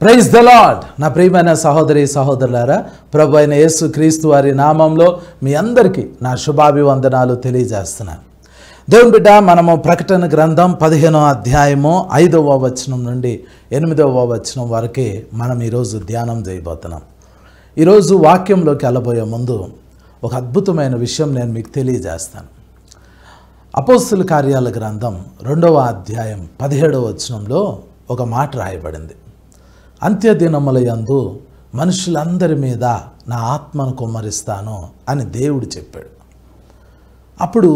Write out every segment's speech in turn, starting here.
Praise the lord. నా ప్రియమైన సహోదరి సహోదరులారా, ప్రభు అయిన యేసు క్రీస్తు వారి నామంలో మీ అందరికీ నా శుభాభివందనాలు తెలియజేస్తున్నాను. దేవుని బిడ్డ, మనము ప్రకటన గ్రంథం 15వ అధ్యాయము 5వ వచనం నుండి 8వ వచనం వరకే మనం ఈరోజు ధ్యానం చేయబోతున్నాం. ఈరోజు వాక్యంలోకి వెళ్ళబోయే ముందు ఒక అద్భుతమైన విషయం నేను మీకు తెలియజేస్తాను. అపోస్తుల కార్యాల గ్రంథం 2వ అధ్యాయం 17వ వచనంలో ఒక మాట రాయబడింది. అంత్యదినముల యందు మనుషులందరి మీద నా ఆత్మను కుమ్మరిస్తాను అని దేవుడు చెప్పాడు. అప్పుడు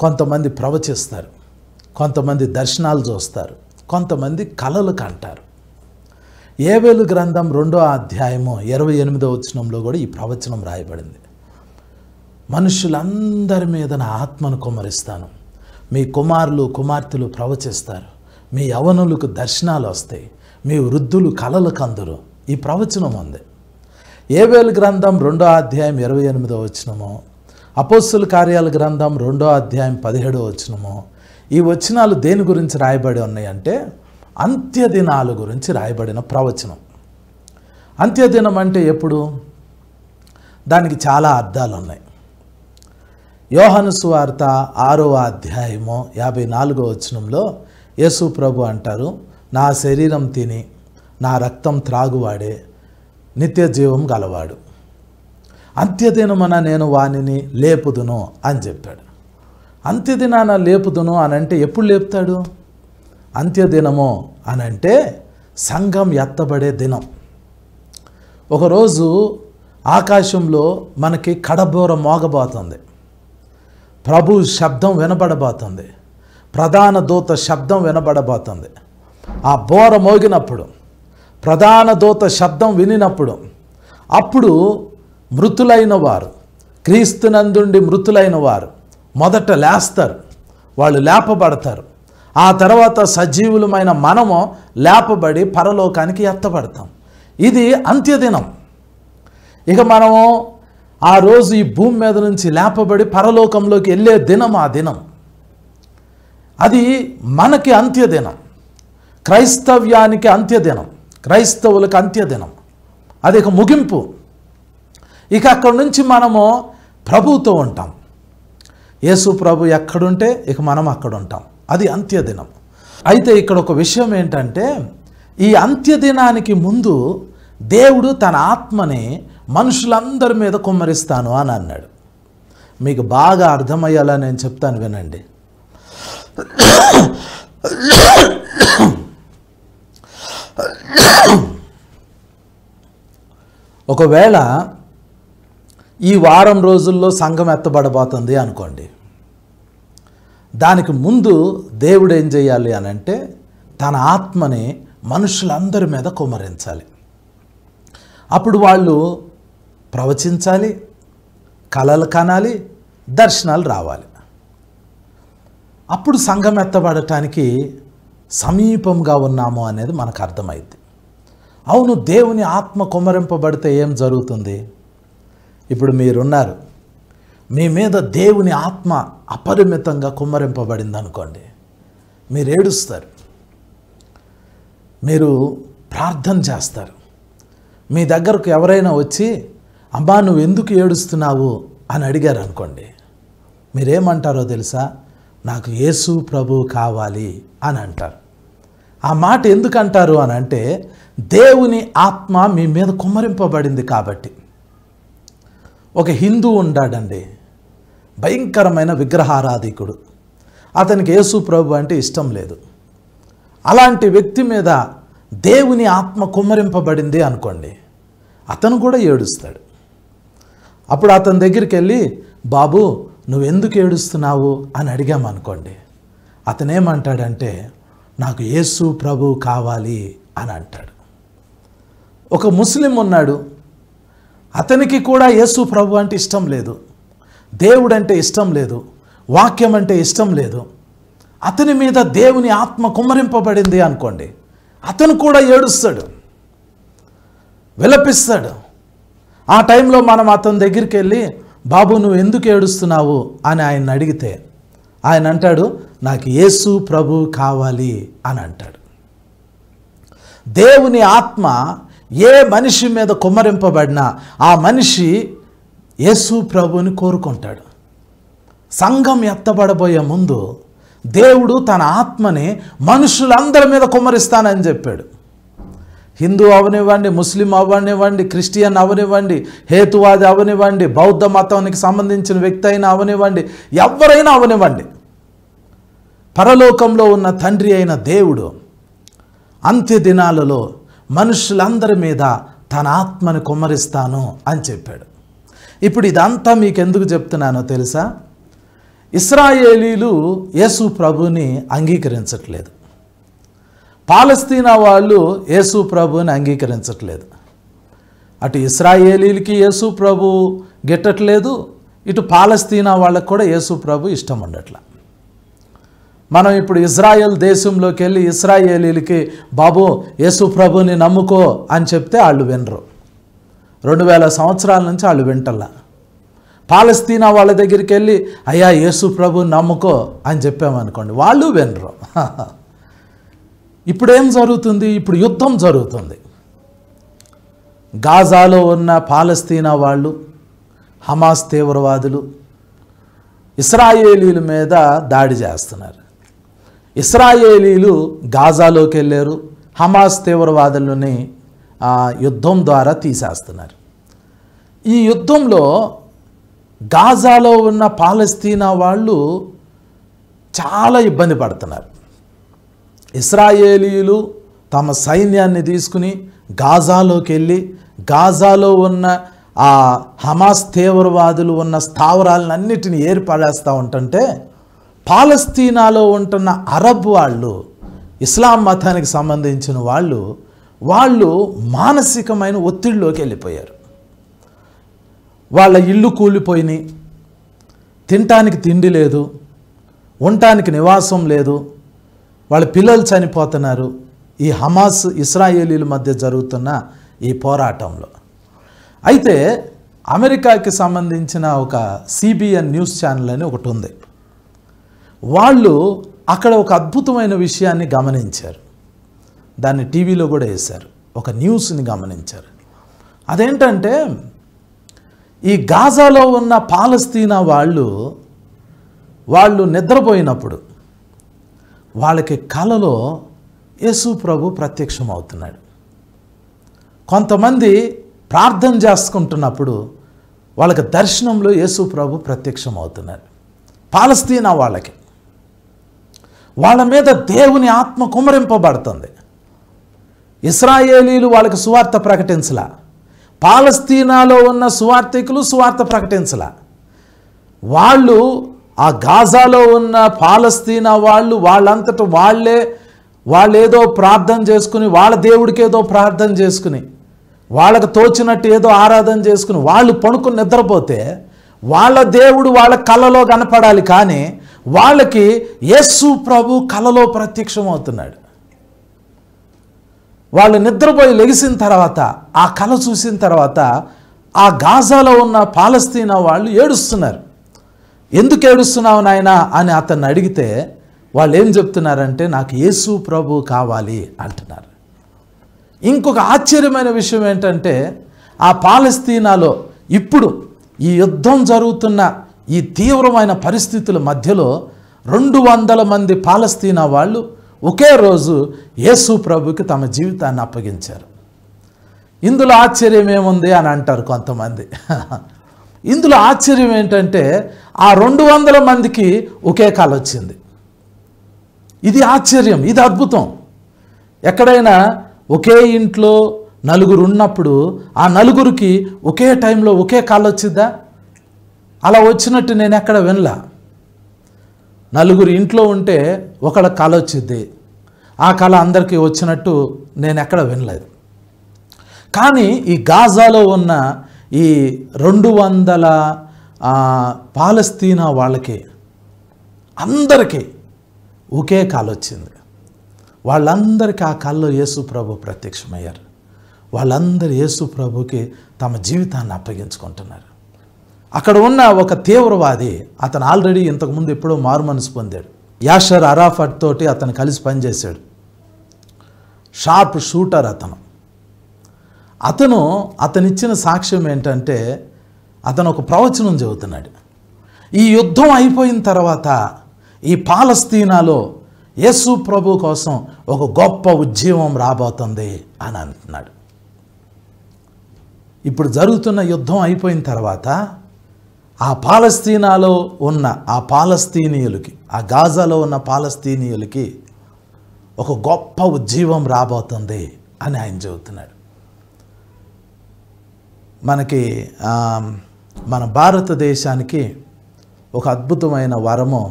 కొంతమంది ప్రవచిస్తారు, కొంతమంది దర్శనాలు చూస్తారు, కొంతమంది కలలు కంటారు. యోవేలు గ్రంథం 2వ అధ్యాయము 28వ వచనంలో కూడా ఈ ప్రవచనం రాయబడింది. మనుషులందరి మీద నా ఆత్మను కుమ్మరిస్తాను, మీ కుమారులు కుమార్తెలు ప్రవచిస్తారు, మీ యవనులకు దర్శనాలు వస్తాయి, మీ వృద్ధులు కలలు కందురు. ఈ ప్రవచనం ఉంది. యోవేలు గ్రంథం 2వ అధ్యాయం 28వ వచనము, అపోస్తుల కార్యాల గ్రంథం 2వ అధ్యాయం 17వ వచనము. ఈ వచనాలు దేని గురించి రాయబడి ఉన్నాయంటే అంత్యదినాల గురించి రాయబడిన ప్రవచనం. అంత్యదినం అంటే ఎప్పుడు? దానికి చాలా అర్థాలు ఉన్నాయి. యోహాను సువార్త 6వ అధ్యాయము 54వ వచనంలో యేసు ప్రభు అంటారు, నా శరీరం తిని నా రక్తం త్రాగువాడే నిత్య జీవం గలవాడు, అంత్యదినమున నేను వానిని లేపుదును అని చెప్పాడు. అంత్యదినాన లేపుదును అని అంటే ఎప్పుడు లేపుతాడు? అంత్యదినము అని అంటే సంఘం ఎత్తబడే దినం. ఒకరోజు ఆకాశంలో మనకి కడబోర మోగబోతుంది, ప్రభు శబ్దం వినబడబోతుంది, ప్రధాన దూత శబ్దం వినబడబోతుంది. ఆ బోర మోగినప్పుడు, ప్రధాన దూత శబ్దం వినినప్పుడు, అప్పుడు మృతులైన వారు, క్రీస్తునందుండి మృతులైన వారు మొదట లేస్తారు, వాళ్ళు లేపబడతారు. ఆ తర్వాత సజీవులమైన మనము లేపబడి పరలోకానికి ఎత్తబడతాం. ఇది అంత్యదినం. ఇక మనము ఆ రోజు ఈ భూమి మీద నుంచి లేపబడి పరలోకంలోకి వెళ్ళే దినం ఆ దినం. అది మనకి అంత్యదినం, క్రైస్తవ్యానికి అంత్యదినం, క్రైస్తవులకు అంత్యదినం. అది ఇక ముగింపు. ఇక అక్కడి నుంచి మనము ప్రభువుతో ఉంటాం. యేసు ప్రభు ఎక్కడుంటే ఇక మనం అక్కడ ఉంటాం. అది అంత్యదినం. అయితే ఇక్కడ ఒక విషయం ఏంటంటే, ఈ అంత్యదినానికి ముందు దేవుడు తన ఆత్మని మనుషులందరి మీద కుమ్మరిస్తాను అని అన్నాడు. మీకు బాగా అర్థమయ్యేలా నేను చెప్తాను, వినండి. ఒకవేళ ఈ వారం రోజుల్లో సంఘం ఎత్తబడబోతుంది అనుకోండి. దానికి ముందు దేవుడు ఏం చేయాలి అని అంటే తన ఆత్మని మనుషులందరి మీద కుమ్మరించాలి. అప్పుడు వాళ్ళు ప్రవచించాలి, కలలు కనాలి, దర్శనాలు రావాలి. అప్పుడు సంఘం ఎత్తబడటానికి సమీపంగా ఉన్నాము అనేది మనకు అర్థమైంది. అవును, దేవుని ఆత్మ కుమ్మరింపబడితే ఏం జరుగుతుంది? ఇప్పుడు మీరున్నారు, మీ మీద దేవుని ఆత్మ అపరిమితంగా కుమ్మరింపబడింది అనుకోండి, మీరు ఏడుస్తారు, మీరు ప్రార్థన చేస్తారు. మీ దగ్గరకు ఎవరైనా వచ్చి అమ్మా నువ్వు ఎందుకు ఏడుస్తున్నావు అని అడిగారు అనుకోండి, మీరేమంటారో తెలుసా? నాకు యేసు ప్రభు కావాలి అని అంటారు. ఆ మాట ఎందుకు అంటారు అని అంటే దేవుని ఆత్మ మీ మీద కుమ్మరింపబడింది కాబట్టి. ఒక హిందూ ఉన్నాడండి, భయంకరమైన విగ్రహారాధికుడు. అతనికి యేసు ప్రభు అంటే ఇష్టం లేదు. అలాంటి వ్యక్తి మీద దేవుని ఆత్మ కుమ్మరింపబడింది అనుకోండి, అతను కూడా ఏడుస్తాడు. అప్పుడు అతని దగ్గరికి వెళ్ళి బాబు నువ్వెందుకు ఏడుస్తున్నావు అని అడిగామనుకోండి, అతనేమంటాడంటే నాకు యేసు ప్రభు కావాలి అని అంటాడు. ఒక ముస్లిం ఉన్నాడు, అతనికి కూడా యేసు ప్రభు అంటే ఇష్టం లేదు, దేవుడు అంటే ఇష్టం లేదు, వాక్యం అంటే ఇష్టం లేదు. అతని మీద దేవుని ఆత్మ కుమ్మరింపబడింది అనుకోండి, అతను కూడా ఏడుస్తాడు, విలపిస్తాడు. ఆ టైంలో మనం అతని దగ్గరికి వెళ్ళి బాబు నువ్వు ఎందుకు ఏడుస్తున్నావు అని ఆయన అడిగితే ఆయన అంటాడు నాకు యేసు ప్రభు కావాలి అని అంటాడు. దేవుని ఆత్మ ఏ మనిషి మీద కుమ్మరింపబడినా ఆ మనిషి యేసు ప్రభువుని కోరుకుంటాడు. సంఘం ఎత్తబడబోయే ముందు దేవుడు తన ఆత్మని మనుషులందరి మీద కుమ్మరిస్తానని చెప్పాడు. హిందూ అవనివ్వండి, ముస్లిం అవనివ్వండి, క్రిస్టియన్ అవనివ్వండి, హేతువాది అవనివ్వండి, బౌద్ధ మతానికి సంబంధించిన వ్యక్తి అయినా అవనివ్వండి, ఎవరైనా అవనివ్వండి, పరలోకంలో ఉన్న తండ్రి అయిన దేవుడు అంత్య దినాలలో మనుషులందరి మీద తన ఆత్మని కుమ్మరిస్తాను అని చెప్పాడు. ఇప్పుడు ఇదంతా మీకు ఎందుకు చెప్తున్నానో తెలుసా? ఇశ్రాయేలీలు యేసు ప్రభుని అంగీకరించట్లేదు, పాలస్తీనా వాళ్ళు యేసు ప్రభుని అంగీకరించట్లేదు. అటు ఇశ్రాయేలీలకి యేసు ప్రభు గిట్టట్లేదు, ఇటు పాలస్తీనా వాళ్ళకు కూడా యేసు ప్రభు ఇష్టం ఉండట్లా. మనం ఇప్పుడు ఇజ్రాయెల్ దేశంలోకి వెళ్ళి ఇశ్రాయేలీలకి బాబు యేసు ప్రభుని నమ్ముకో అని చెప్తే వాళ్ళు వినరు. 2000 సంవత్సరాల నుంచి వాళ్ళు వింటల్లా. పాలస్తీనా వాళ్ళ దగ్గరికి వెళ్ళి అయ్యా యేసు ప్రభుని నమ్ముకో అని చెప్పామనుకోండి, వాళ్ళు వినరు. ఇప్పుడేం జరుగుతుంది? ఇప్పుడు యుద్ధం జరుగుతుంది. గాజాలో ఉన్న పాలస్తీనా వాళ్ళు, హమాస్ తీవ్రవాదులు ఇశ్రాయేలీల మీద దాడి చేస్తున్నారు. ఇశ్రాయేలీలు గాజాలోకి వెళ్ళారు, హమాస్ తీవ్రవాదులని యుద్ధం ద్వారా తీసేస్తున్నారు. ఈ యుద్ధంలో గాజాలో ఉన్న పాలస్తీనా వాళ్ళు చాలా ఇబ్బంది పడుతున్నారు. ఇశ్రాయేలీలు తమ సైన్యాన్ని తీసుకుని గాజాలోకి వెళ్ళి గాజాలో ఉన్న ఆ హమాస్ తీవ్రవాదులు ఉన్న స్థావరాలన్నిటిని ఏర్పడేస్తూ ఉంటుంటే పాలస్తీనాలో ఉంటున్న అరబ్ వాళ్ళు, ఇస్లాం మతానికి సంబంధించిన వాళ్ళు మానసికమైన ఒత్తిడిలోకి వెళ్ళిపోయారు. వాళ్ళ ఇల్లు కూలిపోయినాయి, తినటానికి తిండి లేదు, ఉండటానికి నివాసం లేదు, వాళ్ళ పిల్లలు చనిపోతున్నారు ఈ హమాస్ ఇశ్రాయేలీల మధ్య జరుగుతున్న ఈ పోరాటంలో. అయితే అమెరికాకి సంబంధించిన ఒక సిబిఎన్ న్యూస్ ఛానల్ అని ఒకటి ఉంది. వాళ్ళు అక్కడ ఒక అద్భుతమైన విషయాన్ని గమనించారు, దాన్ని టీవీలో కూడా వేశారు, ఒక న్యూస్ని గమనించారు. అదేంటంటే ఈ గాజాలో ఉన్న పాలస్తీనా వాళ్ళు నిద్రపోయినప్పుడు వాళ్ళకి కలలో యేసు ప్రభు ప్రత్యక్షమవుతున్నాడు. కొంతమంది ప్రార్థన చేసుకుంటున్నప్పుడు వాళ్ళకి దర్శనంలో యేసు ప్రభు ప్రత్యక్షమవుతున్నాడు. పాలస్తీనా వాళ్ళ మీద దేవుని ఆత్మ కుమ్మరింపబడుతుంది. ఇశ్రాయేలీలు వాళ్ళకి సువార్త ప్రకటించలా, పాలస్తీనాలో ఉన్న సువార్థికులు సువార్త ప్రకటించలా. వాళ్ళు ఆ గాజాలో ఉన్న పాలస్తీనా వాళ్ళంతట వాళ్ళేదో ప్రార్థన చేసుకుని, వాళ్ళ దేవుడికి ఏదో ప్రార్థన చేసుకుని, వాళ్ళకు తోచినట్టు ఏదో ఆరాధన చేసుకుని వాళ్ళు పడుకుని నిద్రపోతే వాళ్ళ దేవుడు వాళ్ళ కలలో కనపడాలి, కానీ వాళ్ళకి యేసు ప్రభు కలలో ప్రత్యక్షమవుతున్నాడు. వాళ్ళు నిద్రపోయి లెగిసిన తర్వాత ఆ కళ చూసిన తర్వాత ఆ గాజాలో ఉన్న పాలస్తీనా వాళ్ళు ఏడుస్తున్నారు. ఎందుకు ఏడుస్తున్నావు నాయనా అని అతన్ని అడిగితే వాళ్ళు ఏం చెప్తున్నారంటే నాకు యేసు ప్రభు కావాలి అంటున్నారు. ఇంకొక ఆశ్చర్యమైన విషయం ఏంటంటే ఆ పాలస్తీనాలో ఇప్పుడు ఈ యుద్ధం జరుగుతున్న ఈ తీవ్రమైన పరిస్థితుల మధ్యలో 200 మంది పాలస్తీనా వాళ్ళు ఒకే రోజు యేసు ప్రభుకి తమ జీవితాన్ని అప్పగించారు. ఇందులో ఆశ్చర్యం ఏముంది అని అంటారు కొంతమంది. ఇందులో ఆశ్చర్యం ఏంటంటే ఆ 200 మందికి ఒకే కళ వచ్చింది. ఇది ఆశ్చర్యం, ఇది అద్భుతం. ఎక్కడైనా ఒకే ఇంట్లో నలుగురు ఉన్నప్పుడు ఆ నలుగురికి ఒకే టైంలో ఒకే కళ వచ్చిద్దా? అలా వచ్చినట్టు నేను ఎక్కడ వినలా. నలుగురు ఇంట్లో ఉంటే ఒకళ్ళ కళ వచ్చిద్ది, ఆ కళ అందరికీ వచ్చినట్టు నేను ఎక్కడ వినలేదు. కానీ ఈ గాజాలో ఉన్న ఈ 200 పాలస్తీనా వాళ్ళకి అందరికీ ఒకే కళ వచ్చింది. వాళ్ళందరికీ ఆ కళలో యేసు ప్రభు ప్రత్యక్షమయ్యారు. వాళ్ళందరూ యేసు ప్రభుకి తమ జీవితాన్ని అప్పగించుకుంటున్నారు. అక్కడ ఉన్న ఒక తీవ్రవాది, అతను ఆల్రెడీ ఇంతకుముందు ఎప్పుడో మారు మనసు పొందాడు. యాషర్ అరాఫత్ తోటి అతను కలిసి పనిచేశాడు. షార్ప్ షూటర్ అతనిచ్చిన సాక్ష్యం ఏంటంటే అతను ఒక ప్రవచనం చెబుతున్నాడు. ఈ యుద్ధం అయిపోయిన తర్వాత ఈ పాలస్తీనాలో యేసు ప్రభు కోసం ఒక గొప్ప ఉద్యమం రాబోతుంది అని అంటున్నాడు. ఇప్పుడు జరుగుతున్న యుద్ధం అయిపోయిన తర్వాత ఆ పాలస్తీనాలో ఉన్న ఆ పాలస్తీనీయులకి, ఆ గాజాలో ఉన్న పాలస్తీనీయులకి ఒక గొప్ప ఉజ్జీవం రాబోతుంది అని ఆయన చెబుతున్నాడు. మనకి మన భారతదేశానికి ఒక అద్భుతమైన వరము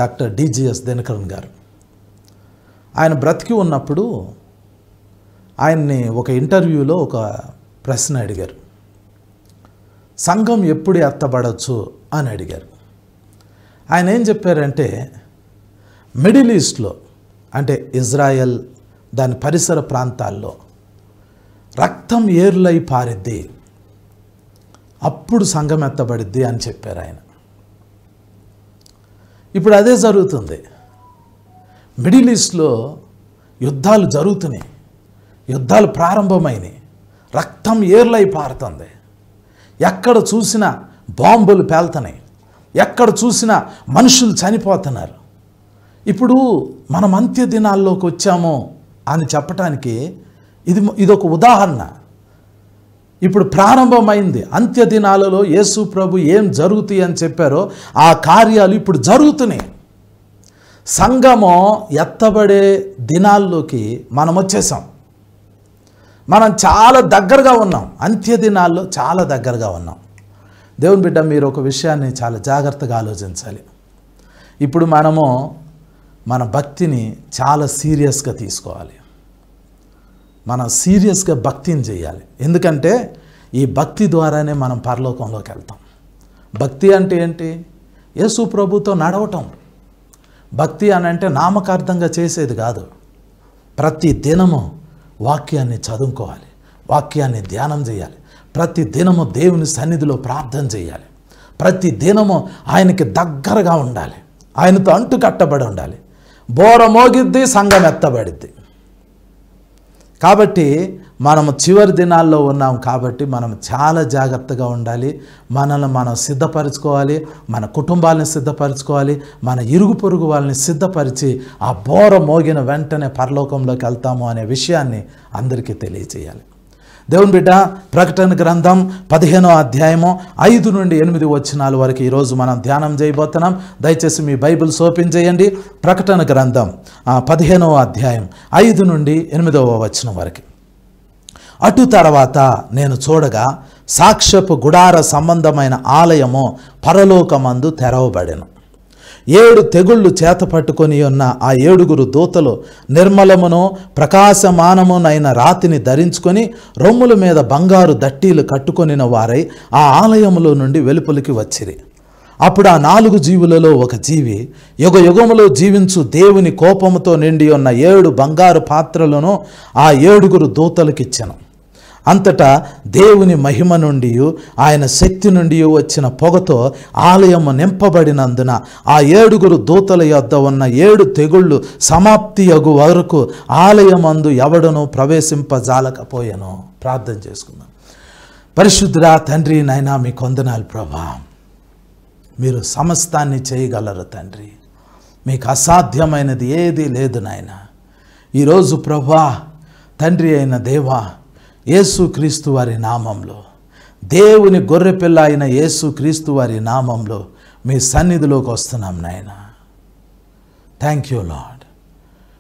డాక్టర్ డిజిఎస్ దినకరన్ గారు. ఆయన బ్రతికి ఉన్నప్పుడు ఆయన్ని ఒక ఇంటర్వ్యూలో ఒక ప్రశ్న అడిగారు. సంఘం ఎప్పుడు ఎత్తబడచ్చు అని అడిగారు. ఆయన ఏం చెప్పారంటే, మిడిల్ ఈస్ట్లో అంటే ఇజ్రాయెల్ దాని పరిసర ప్రాంతాల్లో రక్తం ఏర్లై పారిద్ది, అప్పుడు సంఘం ఎత్తబడిద్ది అని చెప్పారు ఆయన. ఇప్పుడు అదే జరుగుతుంది. మిడిల్ ఈస్ట్లో యుద్ధాలు జరుగుతున్నాయి, యుద్ధాలు ప్రారంభమైనవి, రక్తం ఏర్లై పారుతుంది. ఎక్కడ చూసినా బాంబులు పేలుతున్నాయి, ఎక్కడ చూసినా మనుషులు చనిపోతున్నారు. ఇప్పుడు మనం అంత్య దినాల్లోకి వచ్చాము అని చెప్పటానికి ఇదొక ఉదాహరణ. ఇప్పుడు ప్రారంభమైంది. అంత్య దినాలలో యేసు ప్రభు ఏం జరుగుతాయి అని చెప్పారో ఆ కార్యాలు ఇప్పుడు జరుగుతున్నాయి. సంఘము ఎత్తబడే దినాల్లోకి మనం వచ్చేసాం. మనం చాలా దగ్గరగా ఉన్నాం, అంత్య దినాల్లో చాలా దగ్గరగా ఉన్నాం. దేవుని బిడ్డ, మీరు ఒక విషయాన్ని చాలా జాగ్రత్తగా ఆలోచించాలి. ఇప్పుడు మనము మన భక్తిని చాలా సీరియస్గా తీసుకోవాలి. మనం సీరియస్గా భక్తిని చేయాలి. ఎందుకంటే ఈ భక్తి ద్వారానే మనం పరలోకంలోకి వెళ్తాం. భక్తి అంటే ఏంటి? యేసు ప్రభుతో నడవటం. భక్తి అని అంటే నామకార్థంగా చేసేది కాదు. ప్రతి దినము వాక్యాన్ని చదువుకోవాలి, వాక్యాన్ని ధ్యానం చేయాలి, ప్రతి దినము దేవుని సన్నిధిలో ప్రార్థన చేయాలి, ప్రతి దినము ఆయనకి దగ్గరగా ఉండాలి, ఆయనతో అంటు కట్టబడి ఉండాలి. బోర మోగిద్ది, సంఘం ఎత్తబడిద్ది. కాబట్టి మనము చివరి దినాల్లో ఉన్నాం కాబట్టి మనం చాలా జాగ్రత్తగా ఉండాలి. మనల్ని మనం సిద్ధపరచుకోవాలి, మన కుటుంబాలను సిద్ధపరచుకోవాలి, మన ఇరుగు పొరుగు వాళ్ళని సిద్ధపరిచి ఆ బోర మోగిన వెంటనే పరలోకంలోకి వెళ్తాము అనే విషయాన్ని అందరికీ తెలియజేయాలి. దేవుని బిడ్డ, ప్రకటన గ్రంథం 15వ అధ్యాయము 5 నుండి 8 వచనాల వరకు ఈరోజు మనం ధ్యానం చేయబోతున్నాం. దయచేసి మీ బైబిల్స్ ఓపెన్ చేయండి. ప్రకటన గ్రంథం 15వ అధ్యాయం 5 నుండి 8వ వచనం వరకు. అటు తర్వాత నేను చూడగా సాక్ష్యపు గుడార సంబంధమైన ఆలయము పరలోకమందు తెరవబడెను. 7 తెగుళ్ళు చేత పట్టుకొని ఉన్న ఆ 7 దూతలు నిర్మలమును ప్రకాశమానమునైన రాతిని ధరించుకొని రొమ్ముల మీద బంగారు దట్టీలు కట్టుకొనిన వారై ఆ ఆలయములో నుండి వెలుపలికి వచ్చిరి. అప్పుడు ఆ 4 జీవులలో ఒక జీవి యుగ యుగములో జీవించు దేవుని కోపముతో నిండి ఉన్న 7 బంగారు పాత్రలను ఆ 7 దూతలకిచ్చెను. అంతటా దేవుని మహిమ నుండి ఆయన శక్తి నుండి వచ్చిన పొగతో ఆలయము నింపబడినందున ఆ 7 దూతల యొద్ద ఉన్న 7 తెగుళ్ళు సమాప్తి అగు వరకు ఆలయమందు ఎవడనూ ప్రవేశింపజాలకపోయెను. ప్రార్థన చేసుకుందాం. పరిశుద్ధుడా తండ్రి, నాయనా మీకు వందనాలు ప్రభా. మీరు సమస్తాన్ని చేయగలరు తండ్రి. మీకు అసాధ్యమైనది ఏదీ లేదు నాయన. ఈరోజు ప్రభా తండ్రి అయిన దేవా, యేసుక్రీస్తు వారి నామంలో, దేవుని గొర్రెపిల్ల అయిన యేసుక్రీస్తు వారి నామంలో మీ సన్నిధిలోకి వస్తున్నాం నాయన. Thank you lord.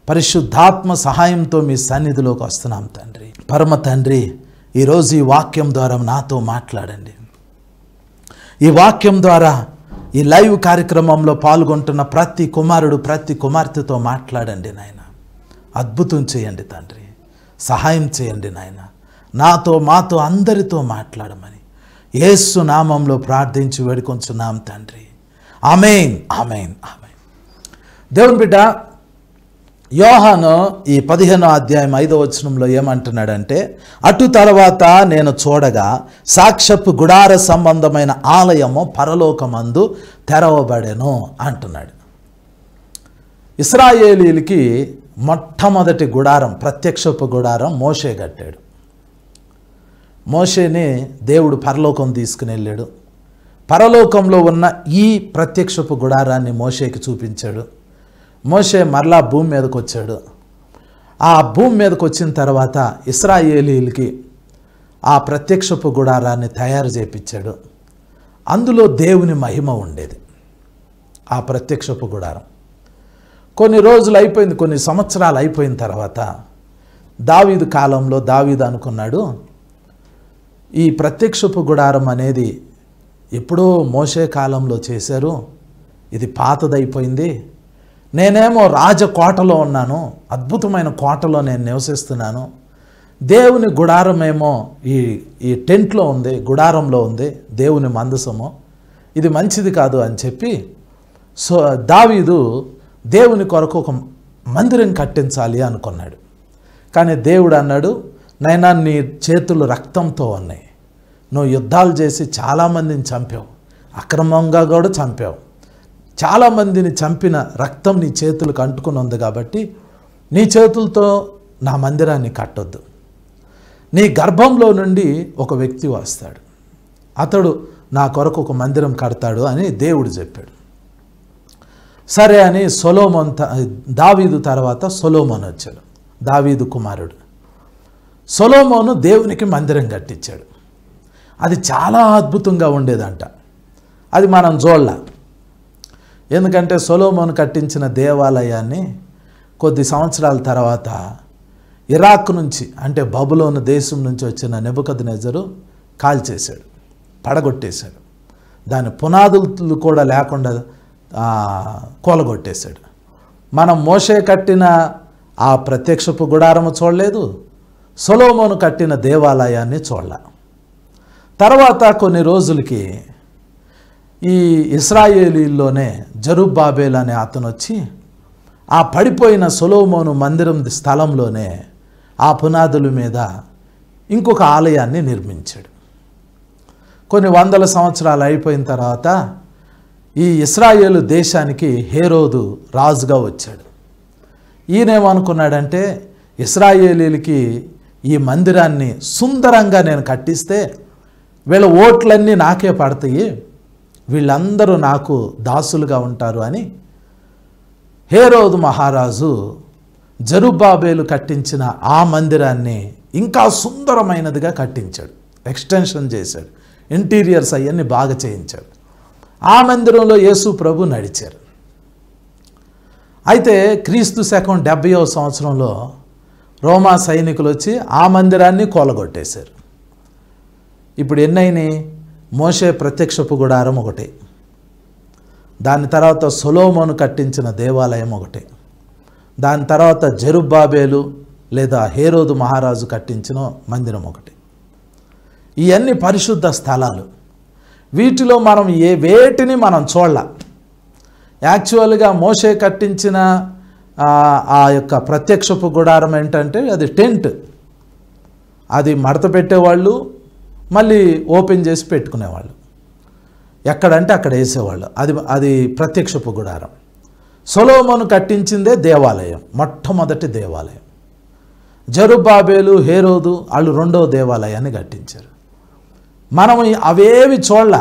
పరిశుద్ధాత్మ సహాయంతో మీ సన్నిధిలోకి వస్తున్నాం తండ్రి. పరమ తండ్రి, ఈరోజు ఈ వాక్యం ద్వారా నాతో మాట్లాడండి. ఈ వాక్యం ద్వారా ఈ లైవ్ కార్యక్రమంలో పాల్గొంటున్న ప్రతి కుమారుడు, ప్రతి కుమార్తెతో మాట్లాడండి నాయన. అద్భుతం చేయండి తండ్రి. సహాయం చేయండి నాయన. నాతో, మాతో, అందరితో మాట్లాడమని యేసు నామంలో ప్రార్థించి వేడుకొంచున్నాం తండ్రి. ఆమేన్, ఆమేన్, ఆమేన్. దేవుని బిడ్డ, యోహాను ఈ 15వ అధ్యాయం 5వ వచనంలో ఏమంటున్నాడంటే, అటు తర్వాత నేను చూడగా సాక్ష్యపు గుడార సంబంధమైన ఆలయము పరలోకమందు తెరవబడెను అంటున్నాడు. ఇశ్రాయేలీలకి మొట్టమొదటి గుడారం, ప్రత్యక్షపు గుడారం మోషే కట్టాడు. మోషేని దేవుడు పరలోకం తీసుకుని వెళ్ళాడు. పరలోకంలో ఉన్న ఈ ప్రత్యక్షపు గుడారాన్ని మోషేకి చూపించాడు. మోషే మరలా భూమి మీదకి వచ్చాడు. ఆ భూమి మీదకి వచ్చిన తర్వాత ఇశ్రాయేలీయులకి ఆ ప్రత్యక్షపు గుడారాన్ని తయారు చేయించాడు. అందులో దేవుని మహిమ ఉండేది. ఆ ప్రత్యక్షపు గుడారం కొన్ని రోజులు అయిపోయింది, కొన్ని సంవత్సరాలు అయిపోయిన తర్వాత దావీదు కాలంలో దావీదు అనుకున్నాడు, ఈ ప్రత్యక్షపు గుడారం అనేది ఎప్పుడో మోషే కాలంలో చేశారు, ఇది పాతదైపోయింది. నేనేమో రాజకోటలో ఉన్నాను, అద్భుతమైన కోటలో నేను నివసిస్తున్నాను. దేవుని గుడారమేమో ఈ టెంట్లో ఉంది, గుడారంలో ఉంది, దేవుని మందసము. ఇది మంచిది కాదు అని చెప్పి దావీదు దేవుని కొరకు ఒక మందిరం కట్టించాలి అనుకున్నాడు. కానీ దేవుడు అన్నాడు, నైనా నీ చేతులు రక్తంతో ఉన్నాయి, నువ్వు యుద్ధాలు చేసి చాలామందిని చంపావు, అక్రమంగా కూడా చంపావు, చాలామందిని చంపిన రక్తం నీ చేతులకు అంటుకుని ఉంది కాబట్టి నీ చేతులతో నా మందిరాన్ని కట్టొద్దు. నీ గర్భంలో నుండి ఒక వ్యక్తి వస్తాడు, అతడు నా కొరకు ఒక మందిరం కడతాడు అని దేవుడు చెప్పాడు. సరే అని దావీదు తర్వాత సొలొమోను వచ్చాడు, దావీదు కుమారుడు. సొలొమోను దేవునికి మందిరం కట్టించాడు. అది చాలా అద్భుతంగా ఉండేదంట. అది మనం చూడాల. ఎందుకంటే సొలొమోను కట్టించిన దేవాలయాన్ని కొద్ది సంవత్సరాల తర్వాత ఇరాక్ నుంచి, అంటే బబులోను దేశం నుంచి వచ్చిన నెబుకద్నెజరు కాల్చేశాడు, పడగొట్టేశాడు. దాని పునాదులు కూడా లేకుండా కూలగొట్టేశాడు. మనం మోషే కట్టిన ఆ ప్రత్యక్షపు గుడారము చూడలేదు, సొలొమోను కట్టిన దేవాలయాన్ని చూడలే. తర్వాత కొన్ని రోజులకి ఈ ఇశ్రాయేలీల్లోనే జరుబ్బాబేల్ అనే అతను వచ్చి ఆ పడిపోయిన సొలొమోను మందిరం స్థలంలోనే ఆ పునాదుల మీద ఇంకొక ఆలయాన్ని నిర్మించాడు. కొన్ని వందల సంవత్సరాలు అయిపోయిన తర్వాత ఈ ఇశ్రాయేలు దేశానికి హేరోదు రాజుగా వచ్చాడు. ఈయనేమనుకున్నాడంటే, ఇశ్రాయేలీలకి ఈ మందిరాన్ని సుందరంగా నేను కట్టిస్తే వీళ్ళ ఓట్లన్నీ నాకే పడతాయి, వీళ్ళందరూ నాకు దాసులుగా ఉంటారు అని హేరోదు మహారాజు జరుబ్బాబేలు కట్టించిన ఆ మందిరాన్ని ఇంకా సుందరమైనదిగా కట్టించాడు, ఎక్స్టెన్షన్ చేశాడు, ఇంటీరియర్స్ అవన్నీ బాగా చేయించాడు. ఆ మందిరంలో యేసు ప్రభు నడిచారు. అయితే క్రీస్తు శకం 70వ సంవత్సరంలో రోమా సైనికులు వచ్చి ఆ మందిరాన్ని కూలగొట్టేశారు. ఇప్పుడు ఎన్నైనాయి? మోషే ప్రత్యక్షపు గుడారం ఒకటే, దాని తర్వాత సొలొమోను కట్టించిన దేవాలయం ఒకటే, దాని తర్వాత జరుబ్బాబేలు లేదా హేరోదు మహారాజు కట్టించిన మందిరం ఒకటి. ఇవన్నీ పరిశుద్ధ స్థలాలు. వీటిలో మనం వేటిని మనం చూడాల. యాక్చువల్గా మోషే కట్టించిన ఆ యొక్క ప్రత్యక్షపు గుడారం ఏంటంటే అది టెంట్, అది మడత పెట్టేవాళ్ళు, మళ్ళీ ఓపెన్ చేసి పెట్టుకునేవాళ్ళు, ఎక్కడంటే అక్కడ వేసేవాళ్ళు. అది ప్రత్యక్షపు గుడారం. సొలొమోను కట్టించిందే దేవాలయం, మొట్టమొదటి దేవాలయం. జరుబ్బాబేలు హేరోదు వాళ్ళు రెండో దేవాలయాన్ని కట్టించారు. మనం అవేవి చూడాల,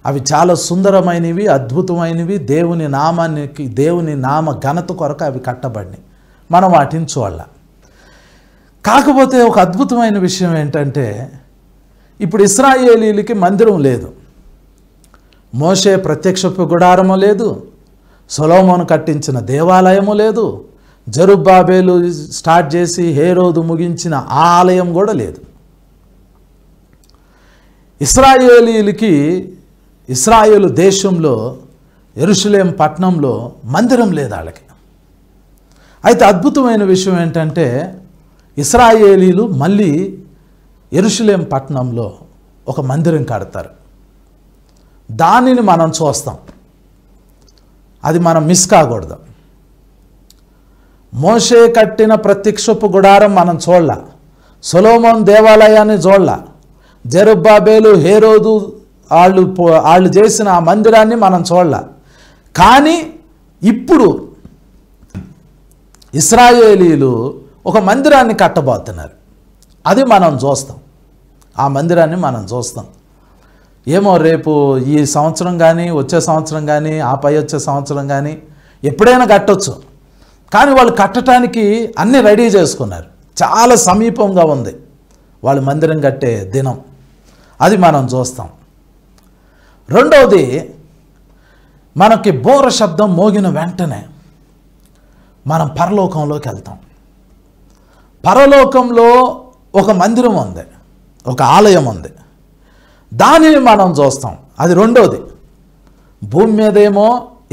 అవి చాలా సుందరమైనవి, అద్భుతమైనవి, దేవుని నామ ఘనత కొరకు అవి కట్టబడినాయి. మనం వాటిని చూడాల. కాకపోతే ఒక అద్భుతమైన విషయం ఏంటంటే, ఇప్పుడు ఇశ్రాయేలీలకి మందిరం లేదు, మోషే ప్రత్యక్షపు గుడారము లేదు, సొలొమోను కట్టించిన దేవాలయము లేదు, జరుబ్బాబేలు స్టార్ట్ చేసి హేరోదు ముగించిన ఆ ఆలయం కూడా లేదు. ఇశ్రాయేలీలకి ఇశ్రాయేలు దేశంలో యెరూషలేం పట్టణంలో మందిరం లేదు వాళ్ళకి. అయితే అద్భుతమైన విషయం ఏంటంటే, ఇశ్రాయేలీలు మళ్ళీ యెరూషలేం పట్టణంలో ఒక మందిరం కడతారు. దానిని మనం చూస్తాం, అది మనం మిస్ కాకూడదు. మోషే కట్టిన ప్రత్యక్షపు గుడారం మనం చూడాల, సొలొమోను దేవాలయాన్ని చూడాల, జరుబ్బాబేలు హేరోదు వాళ్ళు చేసిన ఆ మందిరాన్ని మనం చూడాల. కానీ ఇప్పుడు ఇశ్రాయేలీలు ఒక మందిరాన్ని కట్టబోతున్నారు. అది మనం చూస్తాం. ఆ మందిరాన్ని మనం చూస్తాం. ఏమో రేపు ఈ సంవత్సరం కానీ, వచ్చే సంవత్సరం కానీ, ఆ పై వచ్చే సంవత్సరం కానీ ఎప్పుడైనా కట్టొచ్చు. కానీ వాళ్ళు కట్టడానికి అన్నీ రెడీ చేసుకున్నారు. చాలా సమీపంగా ఉంది వాళ్ళు మందిరం కట్టే దినం. అది మనం చూస్తాం. రెండవది, మనకి బోర శబ్దం మోగిన వెంటనే మనం పరలోకంలోకి వెళ్తాం. పరలోకంలో ఒక మందిరం ఉంది, ఒక ఆలయం ఉంది. దానిని మనం చూస్తాం. అది రెండోది. భూమి మీదేమో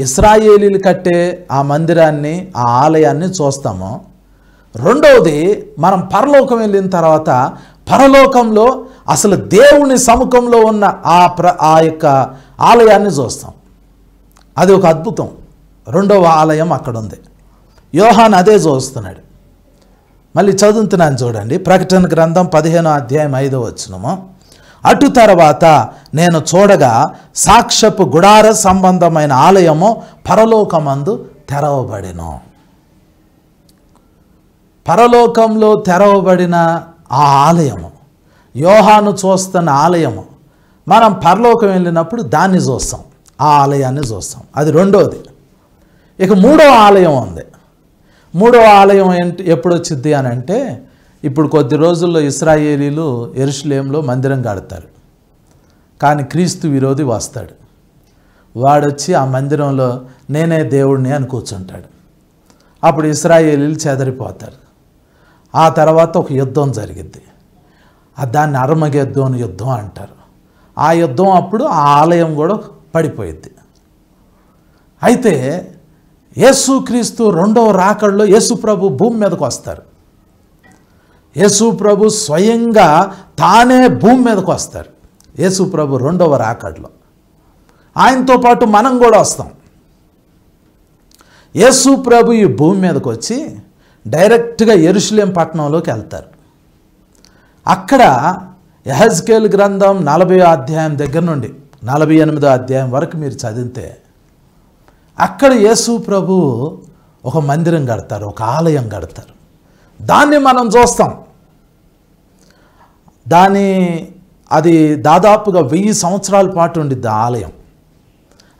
ఇశ్రాయేలీలు కట్టే ఆ మందిరాన్ని, ఆ ఆలయాన్ని చూస్తాము. రెండవది, మనం పరలోకం వెళ్ళిన తర్వాత పరలోకంలో అసలు దేవుని సముఖంలో ఉన్న ఆ యొక్క ఆలయాన్ని చూస్తాం. అది ఒక అద్భుతం. రెండవ ఆలయం అక్కడ ఉంది. యోహాను అదే చూస్తున్నాడు. మళ్ళీ చదువుతున్నాను చూడండి. ప్రకటన గ్రంథం 15వ అధ్యాయం 5వ వచనము. అటు తర్వాత నేను చూడగా సాక్ష్యపు గుడార సంబంధమైన ఆలయము పరలోకమందు తెరవబడెను. పరలోకంలో తెరవబడిన ఆ ఆలయము, యోహాను చూస్తున్న ఆలయము, మనం పరలోకం వెళ్ళినప్పుడు దాన్ని చూస్తాం, ఆ ఆలయాన్ని చూస్తాం. అది రెండోది. ఇక మూడవ ఆలయం ఉంది. మూడవ ఆలయం ఎప్పుడు వచ్చింది అని అంటే, ఇప్పుడు కొద్ది రోజుల్లో ఇశ్రాయేలీలు యెరూషలేములో మందిరం కడతారు. కానీ క్రీస్తు విరోధి వస్తాడు. వాడొచ్చి ఆ మందిరంలో నేనే దేవుడిని అని కూర్చుంటాడు. అప్పుడు ఇశ్రాయేలీలు చెదరిపోతారు. ఆ తర్వాత ఒక యుద్ధం జరిగిద్ది. దాన్ని అర్మగెద్దోను యుద్ధం అంటారు. ఆ యుద్ధం అప్పుడు ఆ ఆలయం కూడా పడిపోయిద్ది. అయితే యేసుక్రీస్తు రెండవ రాకడలో యేసు ప్రభు భూమి మీదకు వస్తారు. యేసు ప్రభు స్వయంగా తానే భూమి మీదకు వస్తారు. యేసు ప్రభు రెండవ రాకడలో ఆయనతో పాటు మనం కూడా వస్తాం. యేసు ప్రభు ఈ భూమి మీదకు వచ్చి డైరెక్ట్గా యెరూషలేం పట్టణంలోకి వెళ్తారు. అక్కడ యెహెజ్కేలు గ్రంథం 40వ అధ్యాయం దగ్గర నుండి 48వ అధ్యాయం వరకు మీరు చదివితే అక్కడ యేసు ప్రభు ఒక మందిరం కడతారు, ఒక ఆలయం కడతారు. దాన్ని మనం చూస్తాం. అది దాదాపుగా 1000 సంవత్సరాల పాటు ఉండిద్ది ఆ ఆలయం.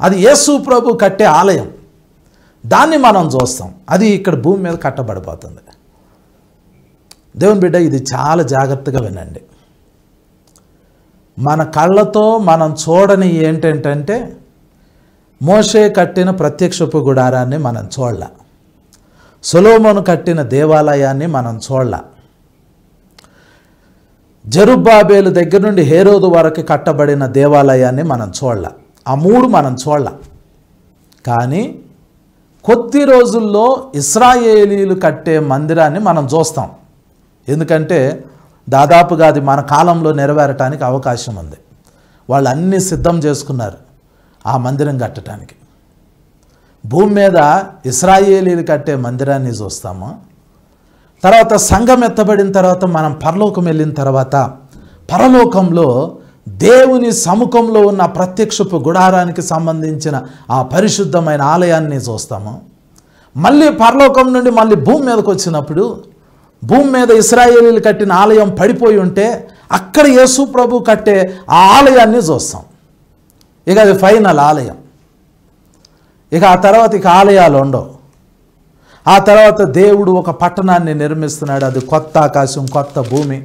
అది యేసు ప్రభు కట్టే ఆలయం. దాన్ని మనం చూస్తాం. అది ఇక్కడ భూమి మీద కట్టబడిపోతుంది. దేవుని బిడ్డ, ఇది చాలా జాగ్రత్తగా వినండి. మన కళ్ళతో మనం చూడని ఏంటంటే, మోషే కట్టిన ప్రత్యక్షపు గుడారాన్ని మనం చూడలే, సొలొమోను కట్టిన దేవాలయాన్ని మనం చూడలే, జెరుబ్బాబేలు దగ్గర నుండి హేరోదు వరకు కట్టబడిన దేవాలయాన్ని మనం చూడలే. ఆ మూడు మనం చూడలే. కానీ కొద్ది రోజుల్లో ఇశ్రాయేలీలు కట్టే మందిరాన్ని మనం చూస్తాం. ఎందుకంటే దాదాపుగా అది మన కాలంలో నెరవేరటానికి అవకాశం ఉంది. వాళ్ళు అన్నీ సిద్ధం చేసుకున్నారు ఆ మందిరం కట్టడానికి. భూమి మీద ఇశ్రాయేలీలు కట్టే మందిరాన్ని చూస్తాము. తర్వాత సంఘం ఎత్తబడిన తర్వాత మనం పరలోకం వెళ్ళిన తర్వాత పరలోకంలో దేవుని సముఖంలో ఉన్న ప్రత్యక్షపు గుడారానికి సంబంధించిన ఆ పరిశుద్ధమైన ఆలయాన్ని చూస్తాము. మళ్ళీ పరలోకం నుండి మళ్ళీ భూమి మీదకి వచ్చినప్పుడు భూమి మీద ఇశ్రాయేలీలు కట్టిన ఆలయం పడిపోయి ఉంటే అక్కడ యేసు ప్రభు కట్టే ఆ ఆలయాన్ని చూస్తాం. ఇక అది ఫైనల్ ఆలయం. ఇక ఆ తర్వాత ఇక ఆలయాలు ఉండవు. ఆ తర్వాత దేవుడు ఒక పట్టణాన్ని నిర్మిస్తున్నాడు. అది కొత్త ఆకాశం, కొత్త భూమి.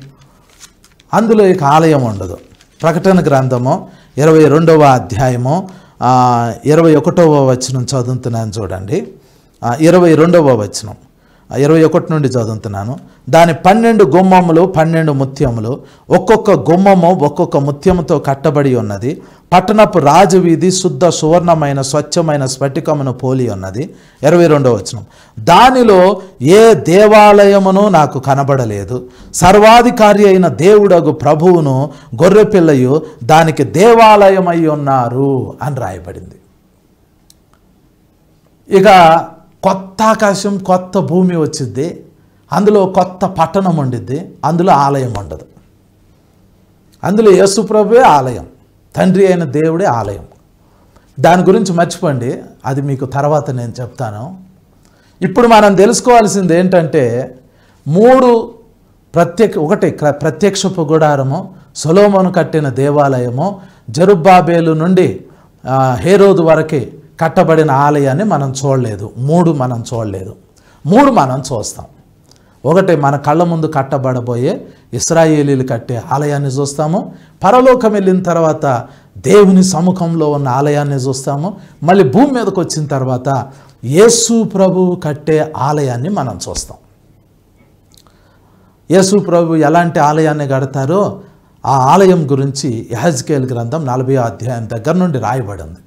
అందులో ఇక ఆలయం ఉండదు. ప్రకటన గ్రంథము 22వ అధ్యాయము 21వ వచనం చదువుతున్నాను చూడండి. 22వ వచనం 21 నుండి చదువుతున్నాను. దాని 12 గుమ్మములు 12 ముత్యములు, ఒక్కొక్క గుమ్మము ఒక్కొక్క ముత్యముతో కట్టబడి ఉన్నది. పట్టణపు రాజవీధి శుద్ధ సువర్ణమైన స్వచ్ఛమైన స్ఫటికమును పోలి ఉన్నది. 22వ వచనం. దానిలో ఏ దేవాలయమును నాకు కనబడలేదు. సర్వాధికారి అయిన దేవుడగు ప్రభువును గొర్రెపిల్లయు దానికి దేవాలయమై ఉన్నారు అని రాయబడింది. ఇక కొత్త ఆకాశం, కొత్త భూమి వచ్చింది. అందులో కొత్త పట్టణం ఉండిద్ది. అందులో ఆలయం ఉండదు. అందులో యేసు ప్రభువే ఆలయం, తండ్రి అయిన దేవుడే ఆలయం. దాని గురించి మర్చిపోండి, అది మీకు తర్వాత నేను చెప్తాను. ఇప్పుడు మనం తెలుసుకోవాల్సింది ఏంటంటే ఒకటి ప్రత్యక్షపు గుడారము, సొలొమోను కట్టిన దేవాలయము, జెరుబ్బాబేలు నుండి హేరోదు వరకు కట్టబడిన ఆలయాన్ని మనం చూడలేదు. మనం చూడలేదు. మనం చూస్తాం. ఒకటి మన కళ్ళ ముందు కట్టబడబోయే ఇశ్రాయేలీలు కట్టే ఆలయాన్ని చూస్తాము. పరలోకం వెళ్ళిన తర్వాత దేవుని సముఖంలో ఉన్న ఆలయాన్ని చూస్తాము. మళ్ళీ భూమి మీదకి వచ్చిన తర్వాత యేసు ప్రభువు కట్టే ఆలయాన్ని మనం చూస్తాం. యేసు ప్రభు ఎలాంటి ఆలయాన్ని కడతారో ఆ ఆలయం గురించి యెహెజ్కేలు గ్రంథం 40వ అధ్యాయం దగ్గర నుండి రాయబడింది.